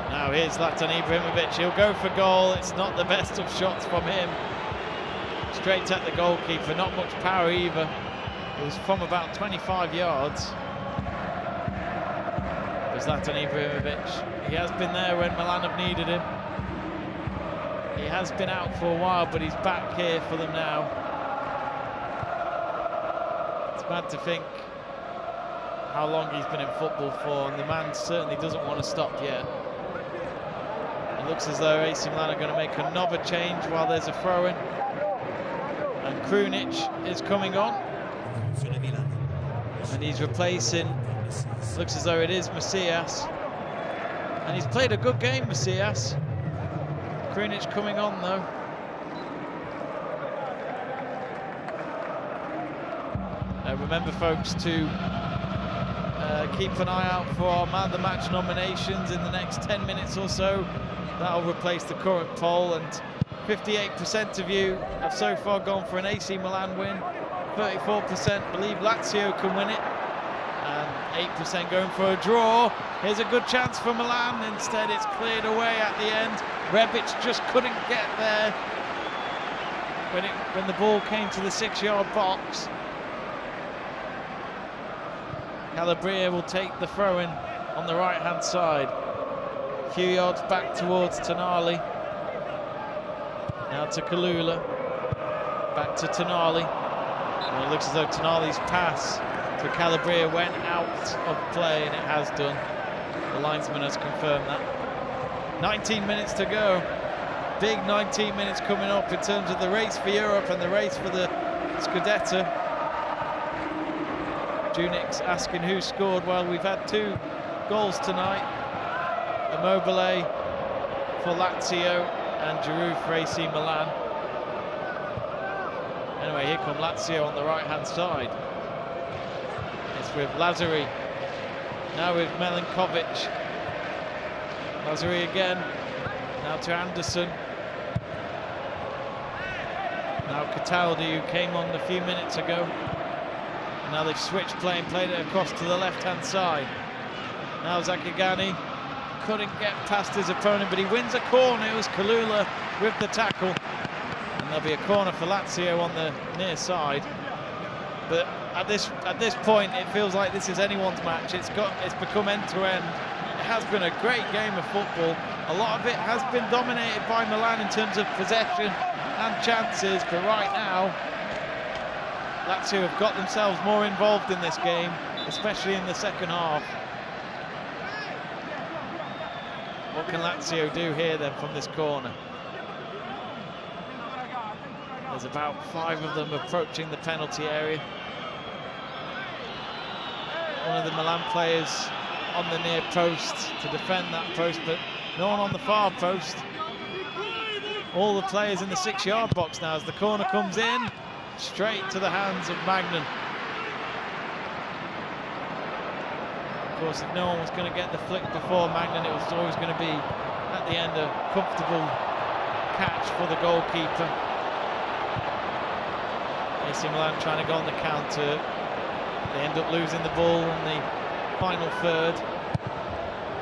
Now here's Zlatan Ibrahimovic. He'll go for goal. It's not the best of shots from him. Straight at the goalkeeper. Not much power either. It was from about 25 yards. But Zlatan Ibrahimovic, he has been there when Milan have needed him. He has been out for a while, but he's back here for them now. It's bad to think how long he's been in football for, and the man certainly doesn't want to stop yet. It looks as though AC Milan are going to make another change while there's a throw-in. And Krunic is coming on. And he's replacing, looks as though it is Macias. And he's played a good game, Macias. Krunic coming on though. Remember folks to keep an eye out for our Man of the Match nominations in the next 10 minutes or so. That'll replace the current poll, and 58% of you have so far gone for an AC Milan win. 34% believe Lazio can win it, and 8% going for a draw. Here's a good chance for Milan. Instead it's cleared away at the end. Rebic just couldn't get there when the ball came to the 6-yard box. Calabria will take the throw-in on the right-hand side. A few yards back towards Tonali. Now to Kalula. Back to Tonali. And it looks as though Tonali's pass to Calabria went out of play, and it has done. The linesman has confirmed that. 19 minutes to go. Big 19 minutes coming up in terms of the race for Europe and the race for the Scudetto. Junix asking who scored. Well, we've had 2 goals tonight. Immobile for Lazio and Giroud for AC Milan. Anyway, here come Lazio on the right-hand side. It's with Lazzari. Now with Milenkovic. Lazzari again. Now to Anderson. Now Cataldi, who came on a few minutes ago. And now they've switched play and played it across to the left-hand side. Now Zakagani couldn't get past his opponent, but he wins a corner. It was Kalula with the tackle. And there'll be a corner for Lazio on the near side. But at this point, it feels like this is anyone's match. It's become end-to-end. It has been a great game of football. A lot of it has been dominated by Milan in terms of possession and chances, but right now, Lazio have got themselves more involved in this game, especially in the second half. What can Lazio do here then from this corner? There's about 5 of them approaching the penalty area. One of the Milan players on the near post to defend that post, but no one on the far post. All the players in the 6-yard box now as the corner comes in, straight to the hands of Magnan. Of course, if no one was going to get the flick before Magnan, it was always going to be, at the end, a comfortable catch for the goalkeeper. AC Milan trying to go on the counter. They end up losing the ball in the final third.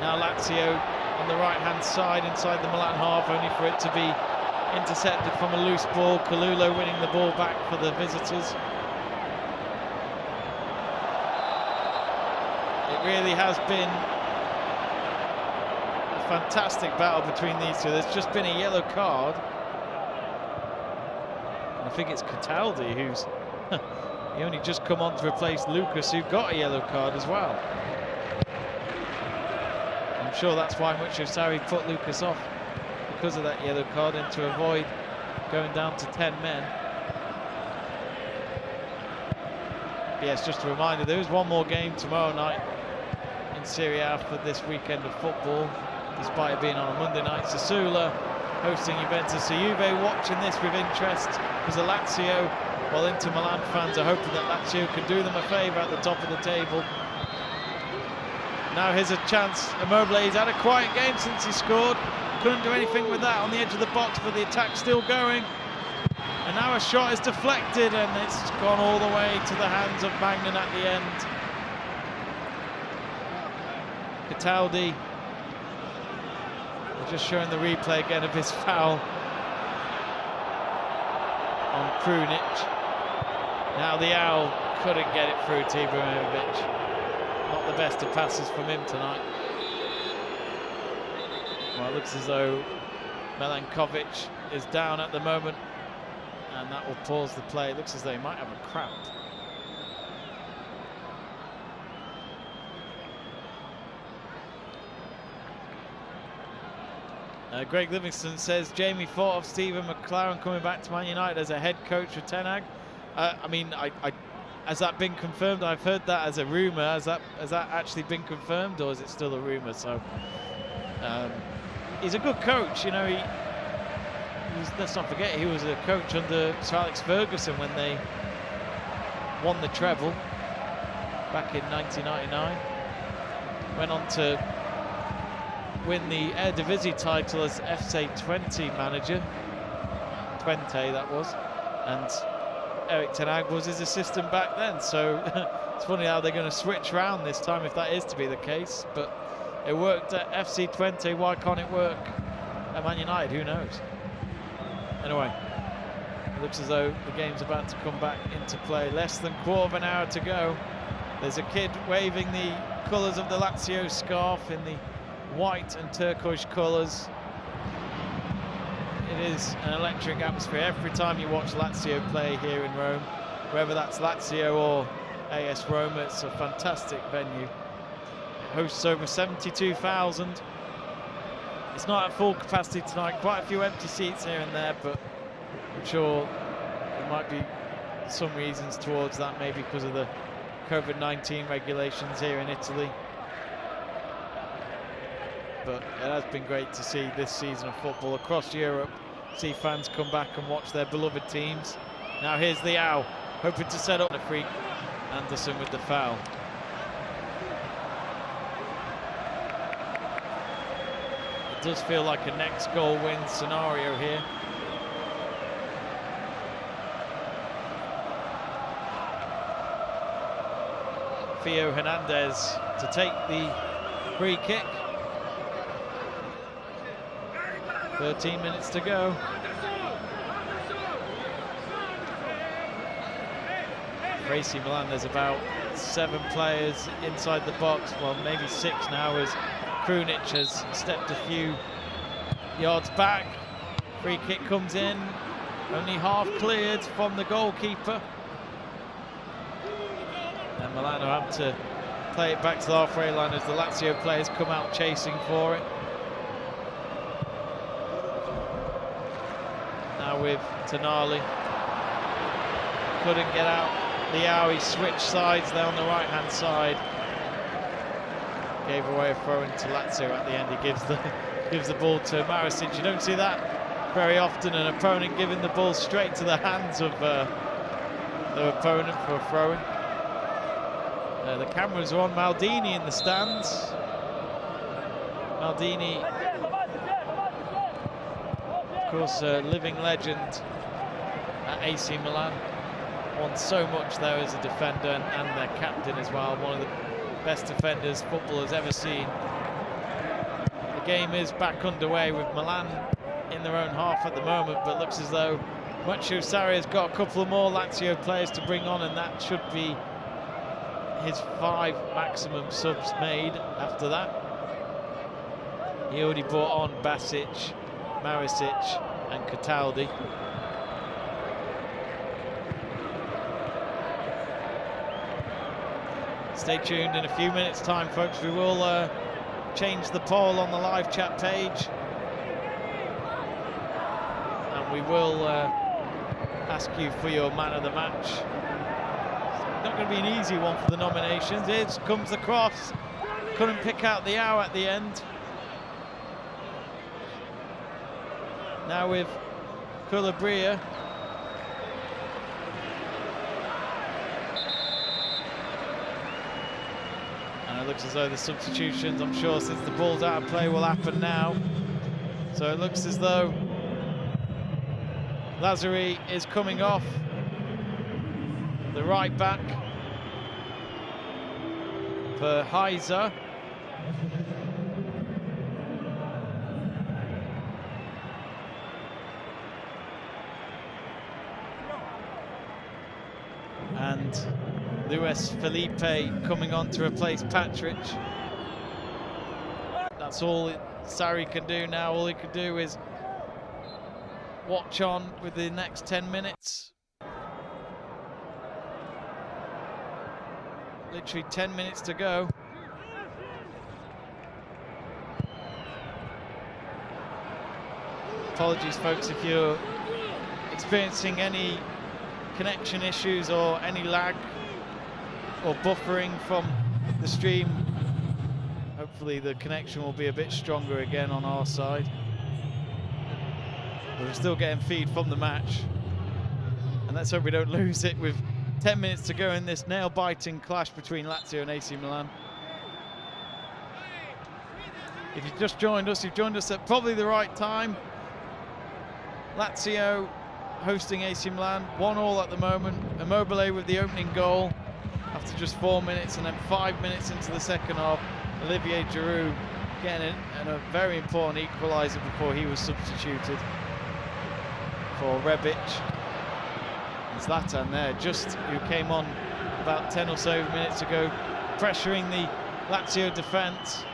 Now Lazio on the right-hand side inside the Milan half, only for it to be intercepted from a loose ball. Kalula winning the ball back for the visitors. It really has been a fantastic battle between these two. There's just been a yellow card. I think it's Cataldi who's he only just come on to replace Lucas, who got a yellow card as well. I'm sure that's why Muccio Sarri put Lucas off, because of that yellow card, and to avoid going down to 10 men. Yes, just a reminder, there is one more game tomorrow night in Serie A for this weekend of football, despite it being on a Monday night. Sassuolo hosting Juventus. So Juve watching this with interest, because the Lazio, well, Inter Milan fans are hoping that Lazio can do them a favour at the top of the table. Now here's a chance. Immobile, he's had a quiet game since he scored. Couldn't do anything with that on the edge of the box, but the attack's still going. And now a shot is deflected, and it's gone all the way to the hands of Magnan at the end. Cataldi, just showing the replay again of his foul on Krunic. Now the Owl couldn't get it through to Ibrahimovic. Not the best of passes from him tonight. Well, it looks as though Milankovic is down at the moment, and that will pause the play. It looks as though he might have a cramp. Greg Livingston says, Jamie thought of Stephen McLaren coming back to Man United as a head coach with Ten Hag. I mean, has that been confirmed? I've heard that as a rumour. Has that actually been confirmed, or is it still a rumour? So he's a good coach, you know. Let's not forget, he was a coach under Sir Alex Ferguson when they won the treble back in 1999. Went on to win the Eredivisie title as FC Twente manager. Twente, that was. And Erik Ten Hag was his assistant back then. So it's funny how they're going to switch around this time if that is to be the case. But it worked at FC Twente. Why can't it work at Man United? Who knows? Anyway, it looks as though the game's about to come back into play. Less than quarter of an hour to go. There's a kid waving the colours of the Lazio scarf in the white and turquoise colours. It is an electric atmosphere every time you watch Lazio play here in Rome. Whether that's Lazio or AS Roma, it's a fantastic venue. It hosts over 72,000. It's not at full capacity tonight, quite a few empty seats here and there, but I'm sure there might be some reasons towards that, maybe because of the COVID-19 regulations here in Italy. But it has been great to see this season of football across Europe, see fans come back and watch their beloved teams. Now here's the Owl, hoping to set up the free. Anderson with the foul. It does feel like a next goal win scenario here. Theo Hernandez to take the free kick. 13 minutes to go. For AC Milan, there's about 7 players inside the box, well, maybe 6 now, as Krunic has stepped a few yards back. Free kick comes in, only half cleared from the goalkeeper. And Milan are having to play it back to the halfway line as the Lazio players come out chasing for it. Now with Tonali, couldn't get out. Liao, switched sides there on the right hand side. Gave away a throw into Lazio at the end. He gives the ball to Maricic. You don't see that very often, an opponent giving the ball straight to the hands of their opponent for a throw-in. The cameras are on Maldini in the stands. Maldini, of course, a living legend at AC Milan. Won so much there as a defender and their captain as well. One of the best defenders football has ever seen. The game is back underway with Milan in their own half at the moment, but looks as though Maurizio Sarri has got a couple of more Lazio players to bring on, and that should be his 5 maximum subs made after that. He already brought on Basic, Maricic and Cataldi. Stay tuned. In a few minutes time, folks, we will change the poll on the live chat page, and we will ask you for your man of the match. It's not going to be an easy one for the nominations. Here comes the cross, couldn't pick out the owl at the end. Now with Calabria. And it looks as though the substitutions, I'm sure, since the ball's out of play, will happen now. So it looks as though Lazio is coming off. The right back for Heiser. And Luis Felipe coming on to replace Patrick. That's all Sarri can do now. All he can do is watch on with the next 10 minutes. Literally 10 minutes to go. Apologies, folks, if you're experiencing any connection issues or any lag or buffering from the stream. Hopefully the connection will be a bit stronger again on our side. But we're still getting feed from the match. And let's hope we don't lose it with 10 minutes to go in this nail-biting clash between Lazio and AC Milan. If you've just joined us, you've joined us at probably the right time. Lazio hosting AC Milan, 1-1 at the moment. Immobile with the opening goal after just 4 minutes, and then 5 minutes into the second half, Olivier Giroud getting a very important equalizer before he was substituted for Rebic. And Zlatan there, who came on about 10 or so minutes ago, pressuring the Lazio defence.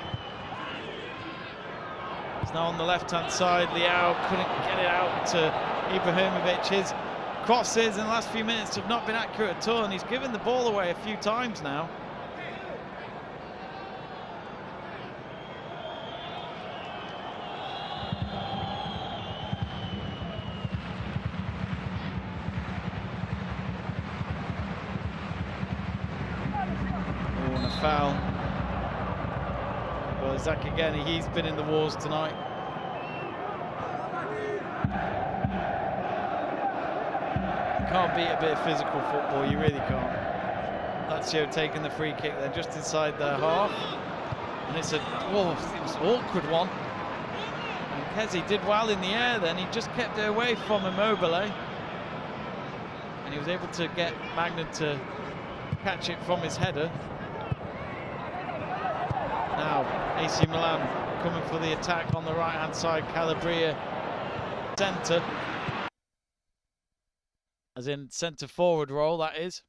It's now on the left-hand side. Leao couldn't get it out to Ibrahimovic. His crosses in the last few minutes have not been accurate at all, and he's given the ball away a few times now. Oh, and a foul. Well, Zach again, he's been in the wars tonight. Can't beat a bit of physical football, you really can't. Lazio taking the free kick there just inside their half. And it's it was an awkward one. And Kezi did well in the air then, he just kept it away from Immobile. And he was able to get Magnan to catch it from his header. Now, AC Milan coming for the attack on the right-hand side, Calabria centre. As in centre forward role, that is.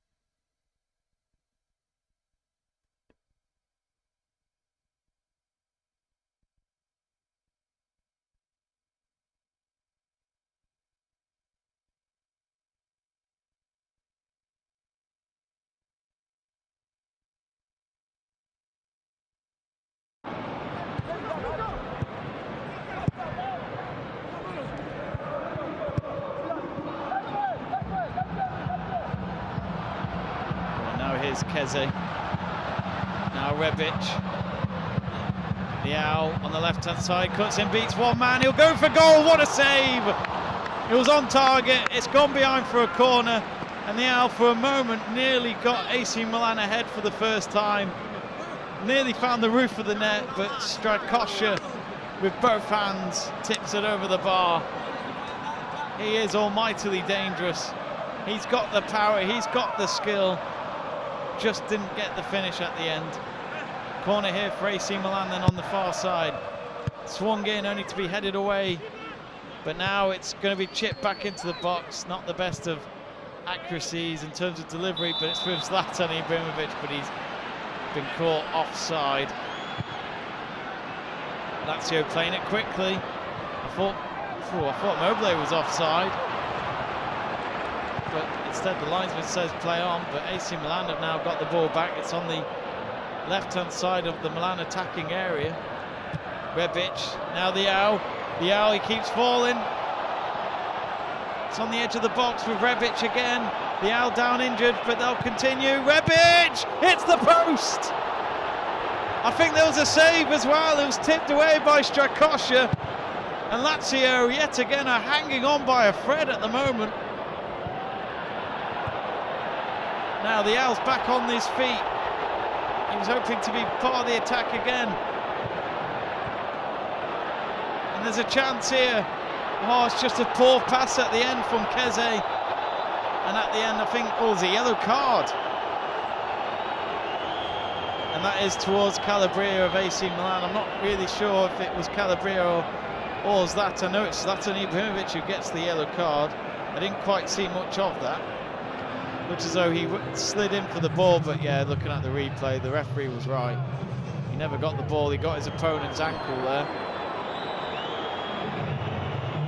Here's Keze. Now Rebic. Leao on the left-hand side, cuts in, beats one man. He'll go for goal. What a save! It was on target. It's gone behind for a corner. And Leao, for a moment, nearly got AC Milan ahead for the first time. Nearly found the roof of the net, but Strakosha, with both hands, tips it over the bar. He is almightily dangerous. He's got the power. He's got the skill. Just didn't get the finish at the end. Corner here for AC Milan then on the far side. Swung in only to be headed away. But now it's going to be chipped back into the box. Not the best of accuracies in terms of delivery, but it's with Zlatan Ibrahimovic, but he's been caught offside. Lazio playing it quickly. I thought Immobile was offside. But instead the linesman says play on, but AC Milan have now got the ball back. It's on the left-hand side of the Milan attacking area. Rebic, now Leao, he keeps falling. It's on the edge of the box with Rebic again. Leao down injured, but they'll continue. Rebic hits the post! I think there was a save as well. It was tipped away by Strakosha. And Lazio, yet again, are hanging on by a thread at the moment. Now the Owl's back on his feet. He was hoping to be part of the attack again. And there's a chance here. Oh, it's just a poor pass at the end from Keze. And at the end, I think, oh, there's a yellow card. And that is towards Calabria of AC Milan. I'm not really sure if it was Calabria or Zlatan. I know it's Zlatan Ibrahimovic who gets the yellow card. I didn't quite see much of that. Looks as though he slid in for the ball, but yeah, looking at the replay, the referee was right. He never got the ball, he got his opponent's ankle there.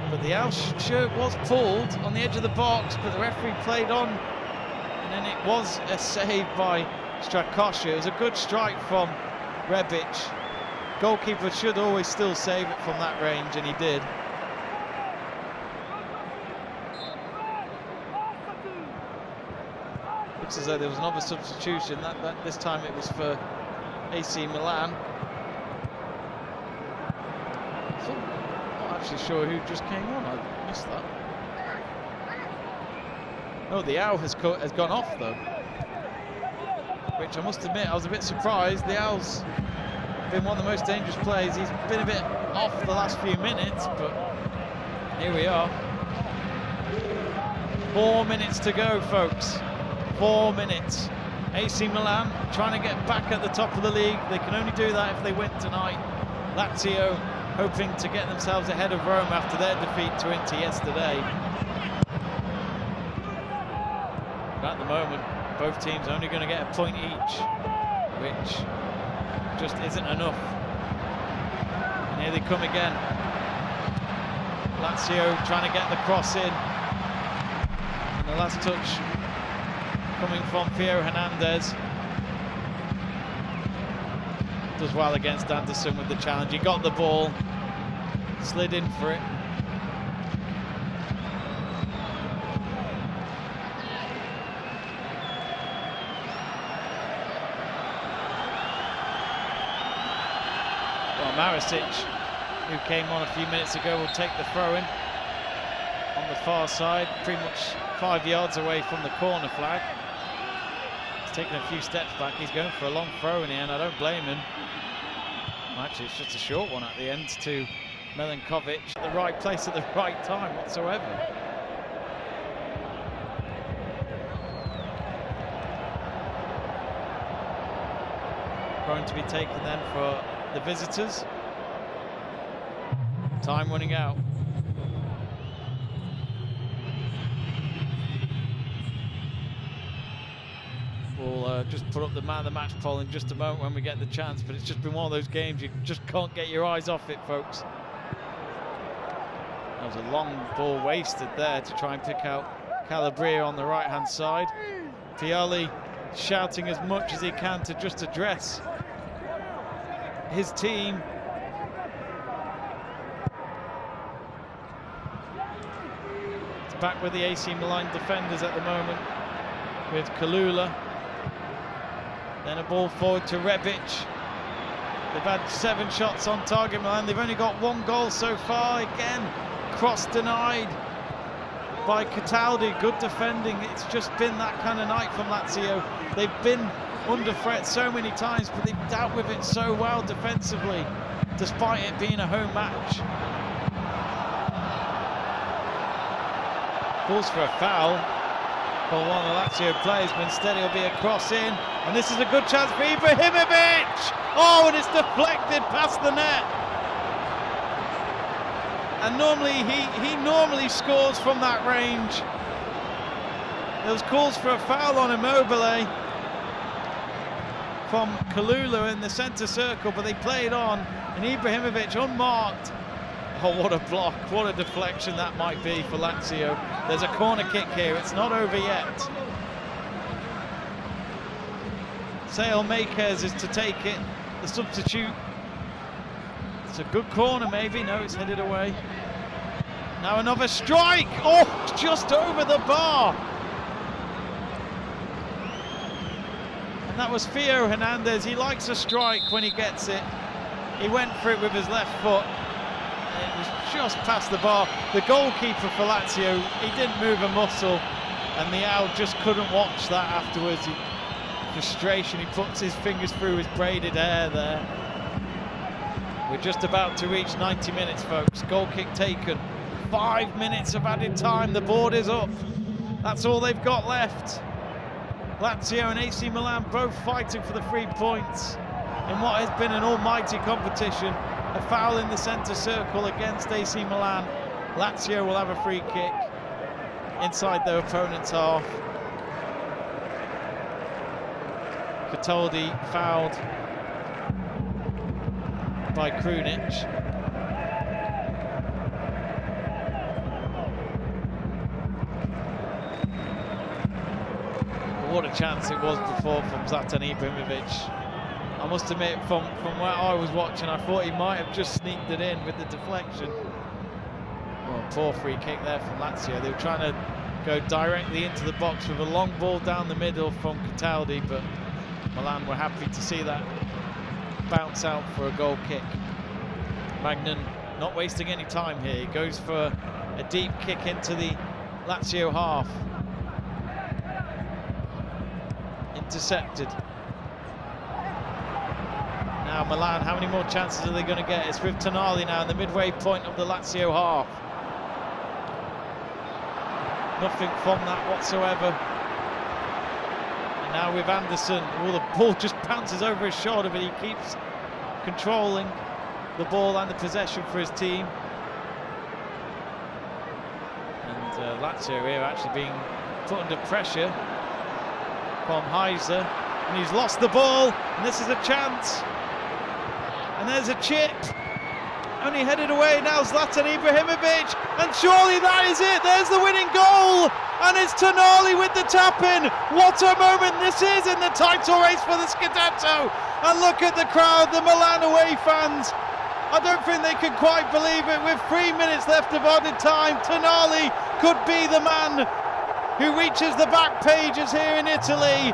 But the Owl shirt was pulled on the edge of the box, but the referee played on, and then it was a save by Strakosha. It was a good strike from Rebic. Goalkeeper should always still save it from that range, and he did. Looks as though there was another substitution. That this time it was for AC Milan. I'm not actually sure who just came on. I missed that. Oh, the Owl has gone off though, which I must admit I was a bit surprised. The Owl's been one of the most dangerous players. He's been a bit off the last few minutes, but here we are. 4 minutes to go, folks. 4 minutes. AC Milan trying to get back at the top of the league. They can only do that if they win tonight. Lazio hoping to get themselves ahead of Rome after their defeat to Inter yesterday. But at the moment, both teams are only going to get a point each, which just isn't enough. And here they come again. Lazio trying to get the cross in. And the last touch coming from Piero Hernandez. Does well against Anderson with the challenge. He got the ball, slid in for it. Well, Maricic, who came on a few minutes ago, will take the throw in on the far side, pretty much 5 yards away from the corner flag. Taking a few steps back. He's going for a long throw in here, and I don't blame him. Well, actually, it's just a short one at the end to Milankovic. At the right place at the right time whatsoever. Going to be taken then for the visitors. Time running out. We'll just put up the man of the match poll in just a moment when we get the chance, but it's just been one of those games you just can't get your eyes off it, folks. That was a long ball wasted there to try and pick out Calabria on the right hand side. Pioli shouting as much as he can to just address his team. It's back with the AC Milan defenders at the moment, with Kalula. Then a ball forward to Rebic. They've had 7 shots on target, Milan. They've only got 1 goal so far. Again, cross denied by Cataldi. Good defending. It's just been that kind of night from Lazio. They've been under threat so many times, but they've dealt with it so well defensively, despite it being a home match. Calls for a foul for one of the Lazio players, but instead it'll be a cross in, and this is a good chance for Ibrahimovic. Oh, and it's deflected past the net. And normally he normally scores from that range. There was calls for a foul on Immobile from Kalula in the centre circle, but they played on, and Ibrahimovic unmarked. Oh, what a block, what a deflection that might be for Lazio. There's a corner kick here, it's not over yet. Sale Makers is to take it, the substitute. It's a good corner maybe, no, it's headed away. Now another strike, oh, just over the bar. And that was Theo Hernandez. He likes a strike when he gets it. He went for it with his left foot. And it was just past the bar. The goalkeeper for Lazio, he didn't move a muscle. And the owl just couldn't watch that afterwards. Frustration, he puts his fingers through his braided hair there. We're just about to reach 90 minutes, folks. Goal kick taken. 5 minutes of added time. The board is up. That's all they've got left. Lazio and AC Milan both fighting for the 3 points in what has been an almighty competition. A foul in the centre circle against AC Milan. Lazio will have a free kick inside their opponent's half. Cataldi fouled by Krunic. What a chance it was before from Zlatan Ibrahimovic. I must admit, from where I was watching, I thought he might have just sneaked it in with the deflection. Oh, poor free kick there from Lazio. They were trying to go directly into the box with a long ball down the middle from Cataldi, but Milan were happy to see that bounce out for a goal kick. Magnan not wasting any time here. He goes for a deep kick into the Lazio half. Intercepted. Now Milan, how many more chances are they going to get? It's with Tonali now in the midway point of the Lazio half. Nothing from that whatsoever. And now with Anderson, well, the ball just bounces over his shoulder, but he keeps controlling the ball and the possession for his team. And Lazio here actually being put under pressure from Heiser, and he's lost the ball, and this is a chance. And there's a chip, only headed away now, Zlatan Ibrahimovic, and surely that is it. There's the winning goal, and it's Tonali with the tap-in. What a moment this is in the title race for the Scudetto. And look at the crowd, the Milan away fans. I don't think they can quite believe it. With 3 minutes left of added time, Tonali could be the man who reaches the back pages here in Italy.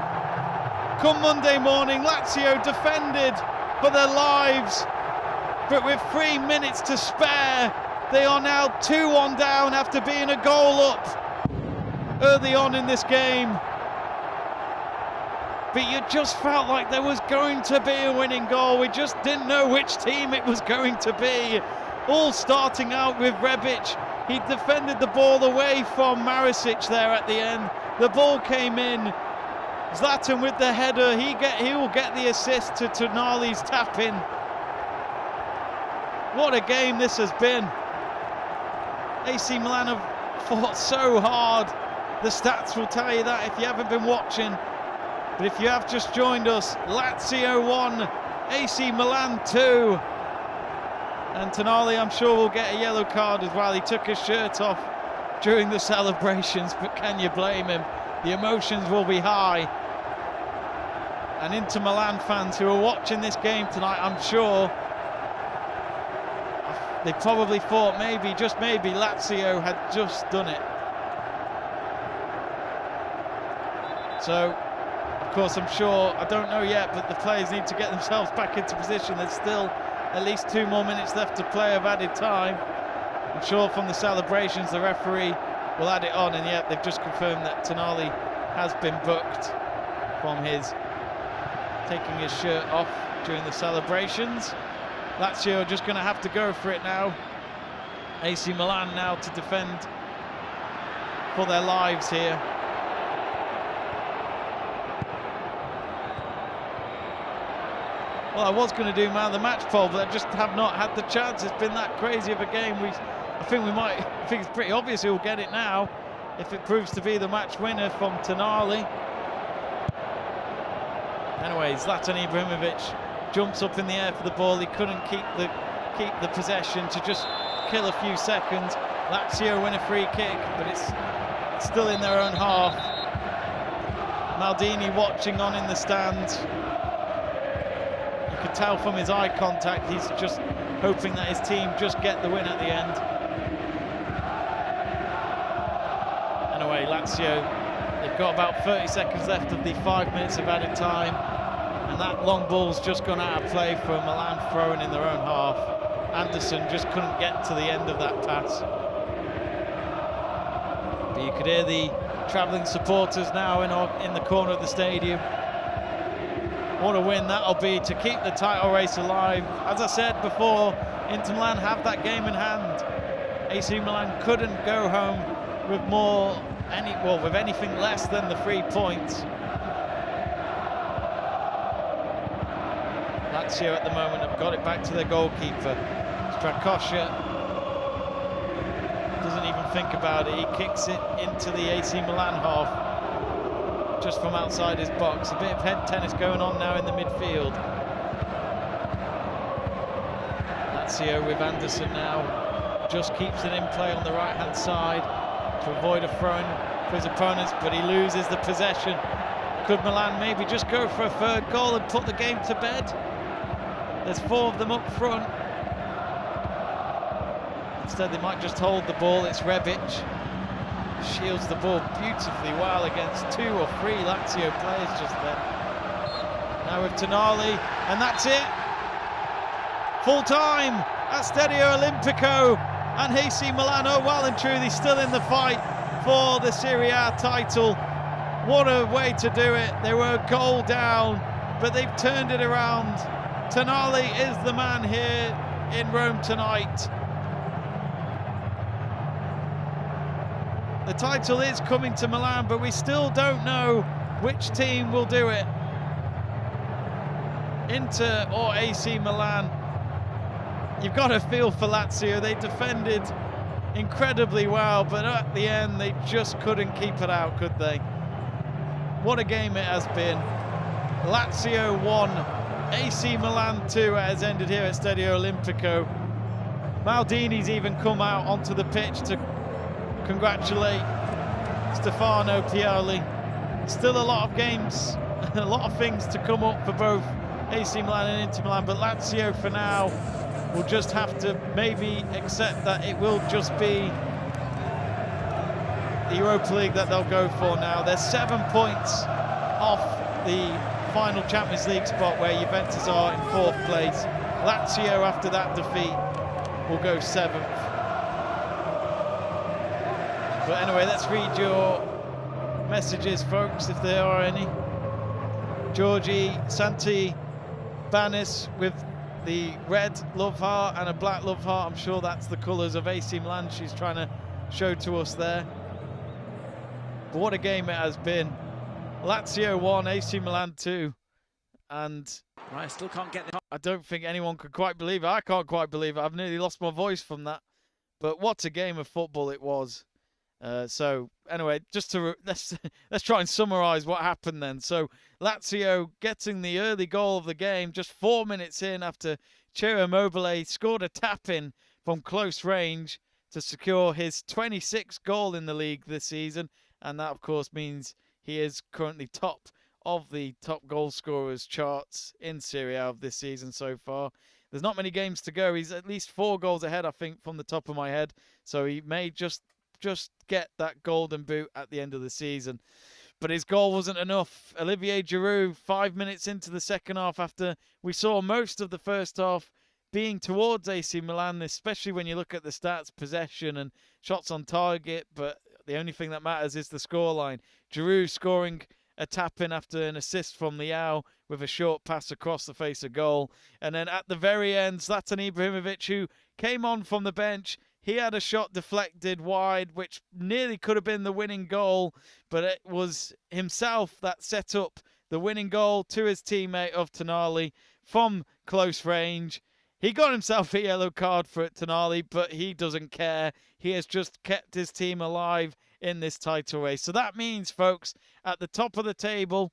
Come Monday morning, Lazio defended for their lives, but with 3 minutes to spare, they are now 2-1 down after being a goal up early on in this game. But you just felt like there was going to be a winning goal. We just didn't know which team it was going to be. All starting out with Rebic. He defended the ball away from Marisic there at the end. The ball came in. Zlatan with the header. He will get the assist to Tonali's tap-in. What a game this has been. AC Milan have fought so hard. The stats will tell you that if you haven't been watching. But if you have just joined us, Lazio 1, AC Milan 2. And Tonali, I'm sure, will get a yellow card as well. He took his shirt off during the celebrations, but can you blame him? The emotions will be high. And Inter Milan fans who are watching this game tonight, I'm sure, they probably thought maybe, just maybe, Lazio had just done it. So, of course, I'm sure, I don't know yet, but the players need to get themselves back into position. There's still at least 2 more minutes left to play of added time. I'm sure from the celebrations the referee will add it on, and yet they've just confirmed that Tonali has been booked from his taking his shirt off during the celebrations. Lazio are just going to have to go for it now. AC Milan now to defend for their lives here. Well, I was going to do man of the match poll, but I just have not had the chance. It's been that crazy of a game. I think it's pretty obvious who'll get it now if it proves to be the match winner from Tonali. Anyway, Zlatan Ibrahimovic jumps up in the air for the ball. He couldn't keep the possession to just kill a few seconds. Lazio win a free kick, but it's still in their own half. Maldini watching on in the stands. You could tell from his eye contact, he's just hoping that his team just get the win at the end. Anyway, Lazio, they've got about 30 seconds left of the 5 minutes of added time. that long ball's just gone out of play for Milan, throwing in their own half. Anderson just couldn't get to the end of that pass. But you could hear the travelling supporters now in the corner of the stadium. What a win that'll be to keep the title race alive. As I said before, Inter Milan have that game in hand. AC Milan couldn't go home with with anything less than the 3 points. Lazio at the moment have got it back to their goalkeeper. Strakosha doesn't even think about it. He kicks it into the AC Milan half, just from outside his box. A bit of head tennis going on now in the midfield. Lazio with Anderson now, just keeps it in play on the right-hand side to avoid a throw-in for his opponents, but he loses the possession. Could Milan maybe just go for a third goal and put the game to bed? There's 4 of them up front. Instead, they might just hold the ball. It's Rebic. Shields the ball beautifully well against 2 or 3 Lazio players just then. Now with Tonali, and that's it. Full time at Stadio Olimpico, and AC Milan are well and truly still in the fight for the Serie A title. What a way to do it. They were a goal down, but they've turned it around. Tonali is the man here in Rome tonight. The title is coming to Milan, but we still don't know which team will do it. Inter or AC Milan. You've got to feel for Lazio. They defended incredibly well, but at the end they just couldn't keep it out, could they? What a game it has been. Lazio 1, AC Milan 2. It has ended here at Stadio Olimpico. Maldini's even come out onto the pitch to congratulate Stefano Pioli. Still a lot of games, a lot of things to come up for both AC Milan and Inter Milan, but Lazio for now will just have to maybe accept that it will just be the Europa League that they'll go for now. They're 7 points off the final Champions League spot where Juventus are in 4th place. Lazio, after that defeat, will go 7th. But anyway, let's read your messages, folks, if there are any. Georgie Santi Banis with the red love heart and a black love heart. I'm sure that's the colours of AC Milan she's trying to show to us there. But what a game it has been. Lazio 1, AC Milan 2. And I still can't get the... I don't think anyone could quite believe it. I can't quite believe it. I've nearly lost my voice from that. But what a game of football it was. So anyway, just to let's try and summarise what happened then. So Lazio getting the early goal of the game just 4 minutes in after Ciro Immobile scored a tap-in from close range to secure his 26th goal in the league this season, and that of course means he is currently top of the top goal scorers charts in Serie A of this season so far. There's not many games to go. He's at least 4 goals ahead, I think, from the top of my head. So he may just get that golden boot at the end of the season. But his goal wasn't enough. Olivier Giroud, 5 minutes into the second half, after we saw most of the first half being towards AC Milan, especially when you look at the stats, possession and shots on target, but the only thing that matters is the scoreline. Giroud scoring a tap-in after an assist from Leao with a short pass across the face of goal. And then at the very end, Zlatan Ibrahimovic, who came on from the bench, he had a shot deflected wide, which nearly could have been the winning goal, but it was himself that set up the winning goal to his teammate of Tonali from close range. He got himself a yellow card for it, Tonali, but he doesn't care. He has just kept his team alive in this title race. So that means, folks, at the top of the table,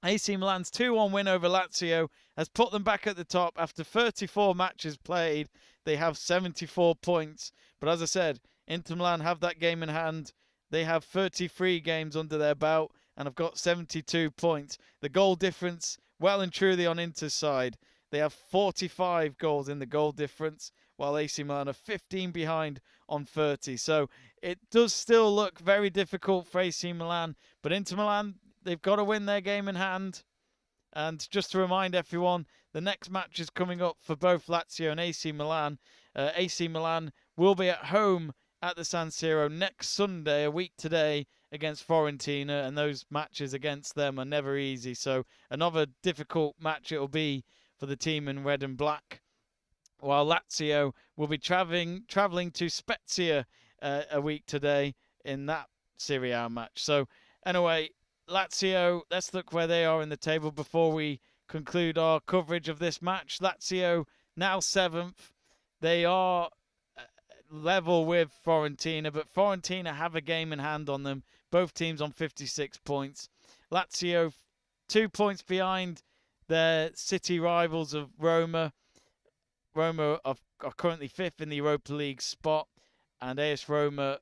AC Milan's 2-1 win over Lazio has put them back at the top after 34 matches played. They have 74 points. But as I said, Inter Milan have that game in hand. They have 33 games under their belt and have got 72 points. The goal difference well and truly on Inter's side. They have 45 goals in the goal difference, while AC Milan are 15 behind on 30. So it does still look very difficult for AC Milan. But Inter Milan, they've got to win their game in hand. And just to remind everyone, the next match is coming up for both Lazio and AC Milan. AC Milan will be at home at the San Siro next Sunday, a week today, against Fiorentina, and those matches against them are never easy. So another difficult match it will be for the team in red and black. While Lazio will be travelling to Spezia a week today in that Serie A match. So anyway, Lazio, let's look where they are in the table before we conclude our coverage of this match. Lazio now 7th. They are level with Fiorentina, but Fiorentina have a game in hand on them. Both teams on 56 points. Lazio 2 points behind their city rivals of Roma. Roma are currently 5th in the Europa League spot, and AS Roma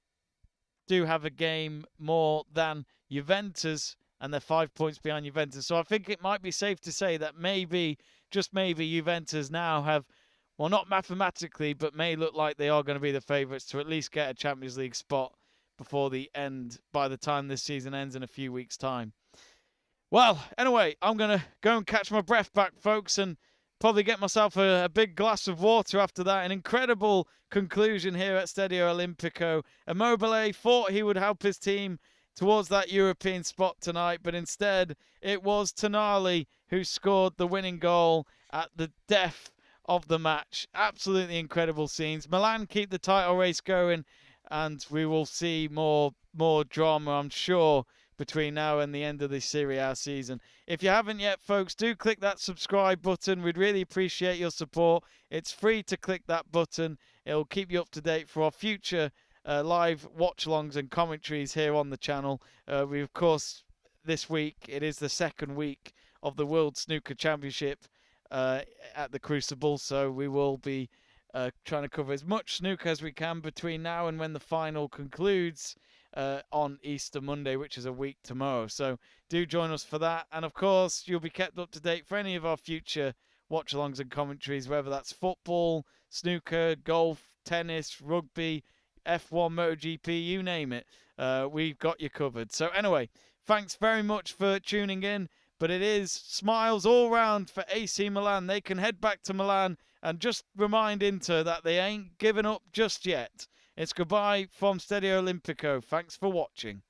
do have a game more than Juventus, and they're 5 points behind Juventus. So I think it might be safe to say that maybe, just maybe, Juventus now have, well, not mathematically, but may look like they are going to be the favourites to at least get a Champions League spot before the end, by the time this season ends in a few weeks' time. Well, anyway, I'm going to go and catch my breath back, folks, and probably get myself a big glass of water after that. An incredible conclusion here at Stadio Olimpico. Immobile thought he would help his team towards that European spot tonight, but instead it was Tonali who scored the winning goal at the death of the match. Absolutely incredible scenes. Milan keep the title race going, and we will see more drama, I'm sure, between now and the end of the Serie A season. If you haven't yet, folks, do click that subscribe button. We'd really appreciate your support. It's free to click that button. It'll keep you up to date for our future live watch-alongs and commentaries here on the channel. We, of course, this week, it is the second week of the World Snooker Championship at the Crucible, so we will be trying to cover as much snooker as we can between now and when the final concludes on Easter Monday, which is a week tomorrow. So do join us for that. And of course, you'll be kept up to date for any of our future watch-alongs and commentaries, whether that's football, snooker, golf, tennis, rugby, F1, MotoGP, you name it. We've got you covered. So anyway, thanks very much for tuning in. But it is smiles all round for AC Milan. They can head back to Milan and just remind Inter that they ain't given up just yet. It's goodbye from Stadio Olimpico. Thanks for watching.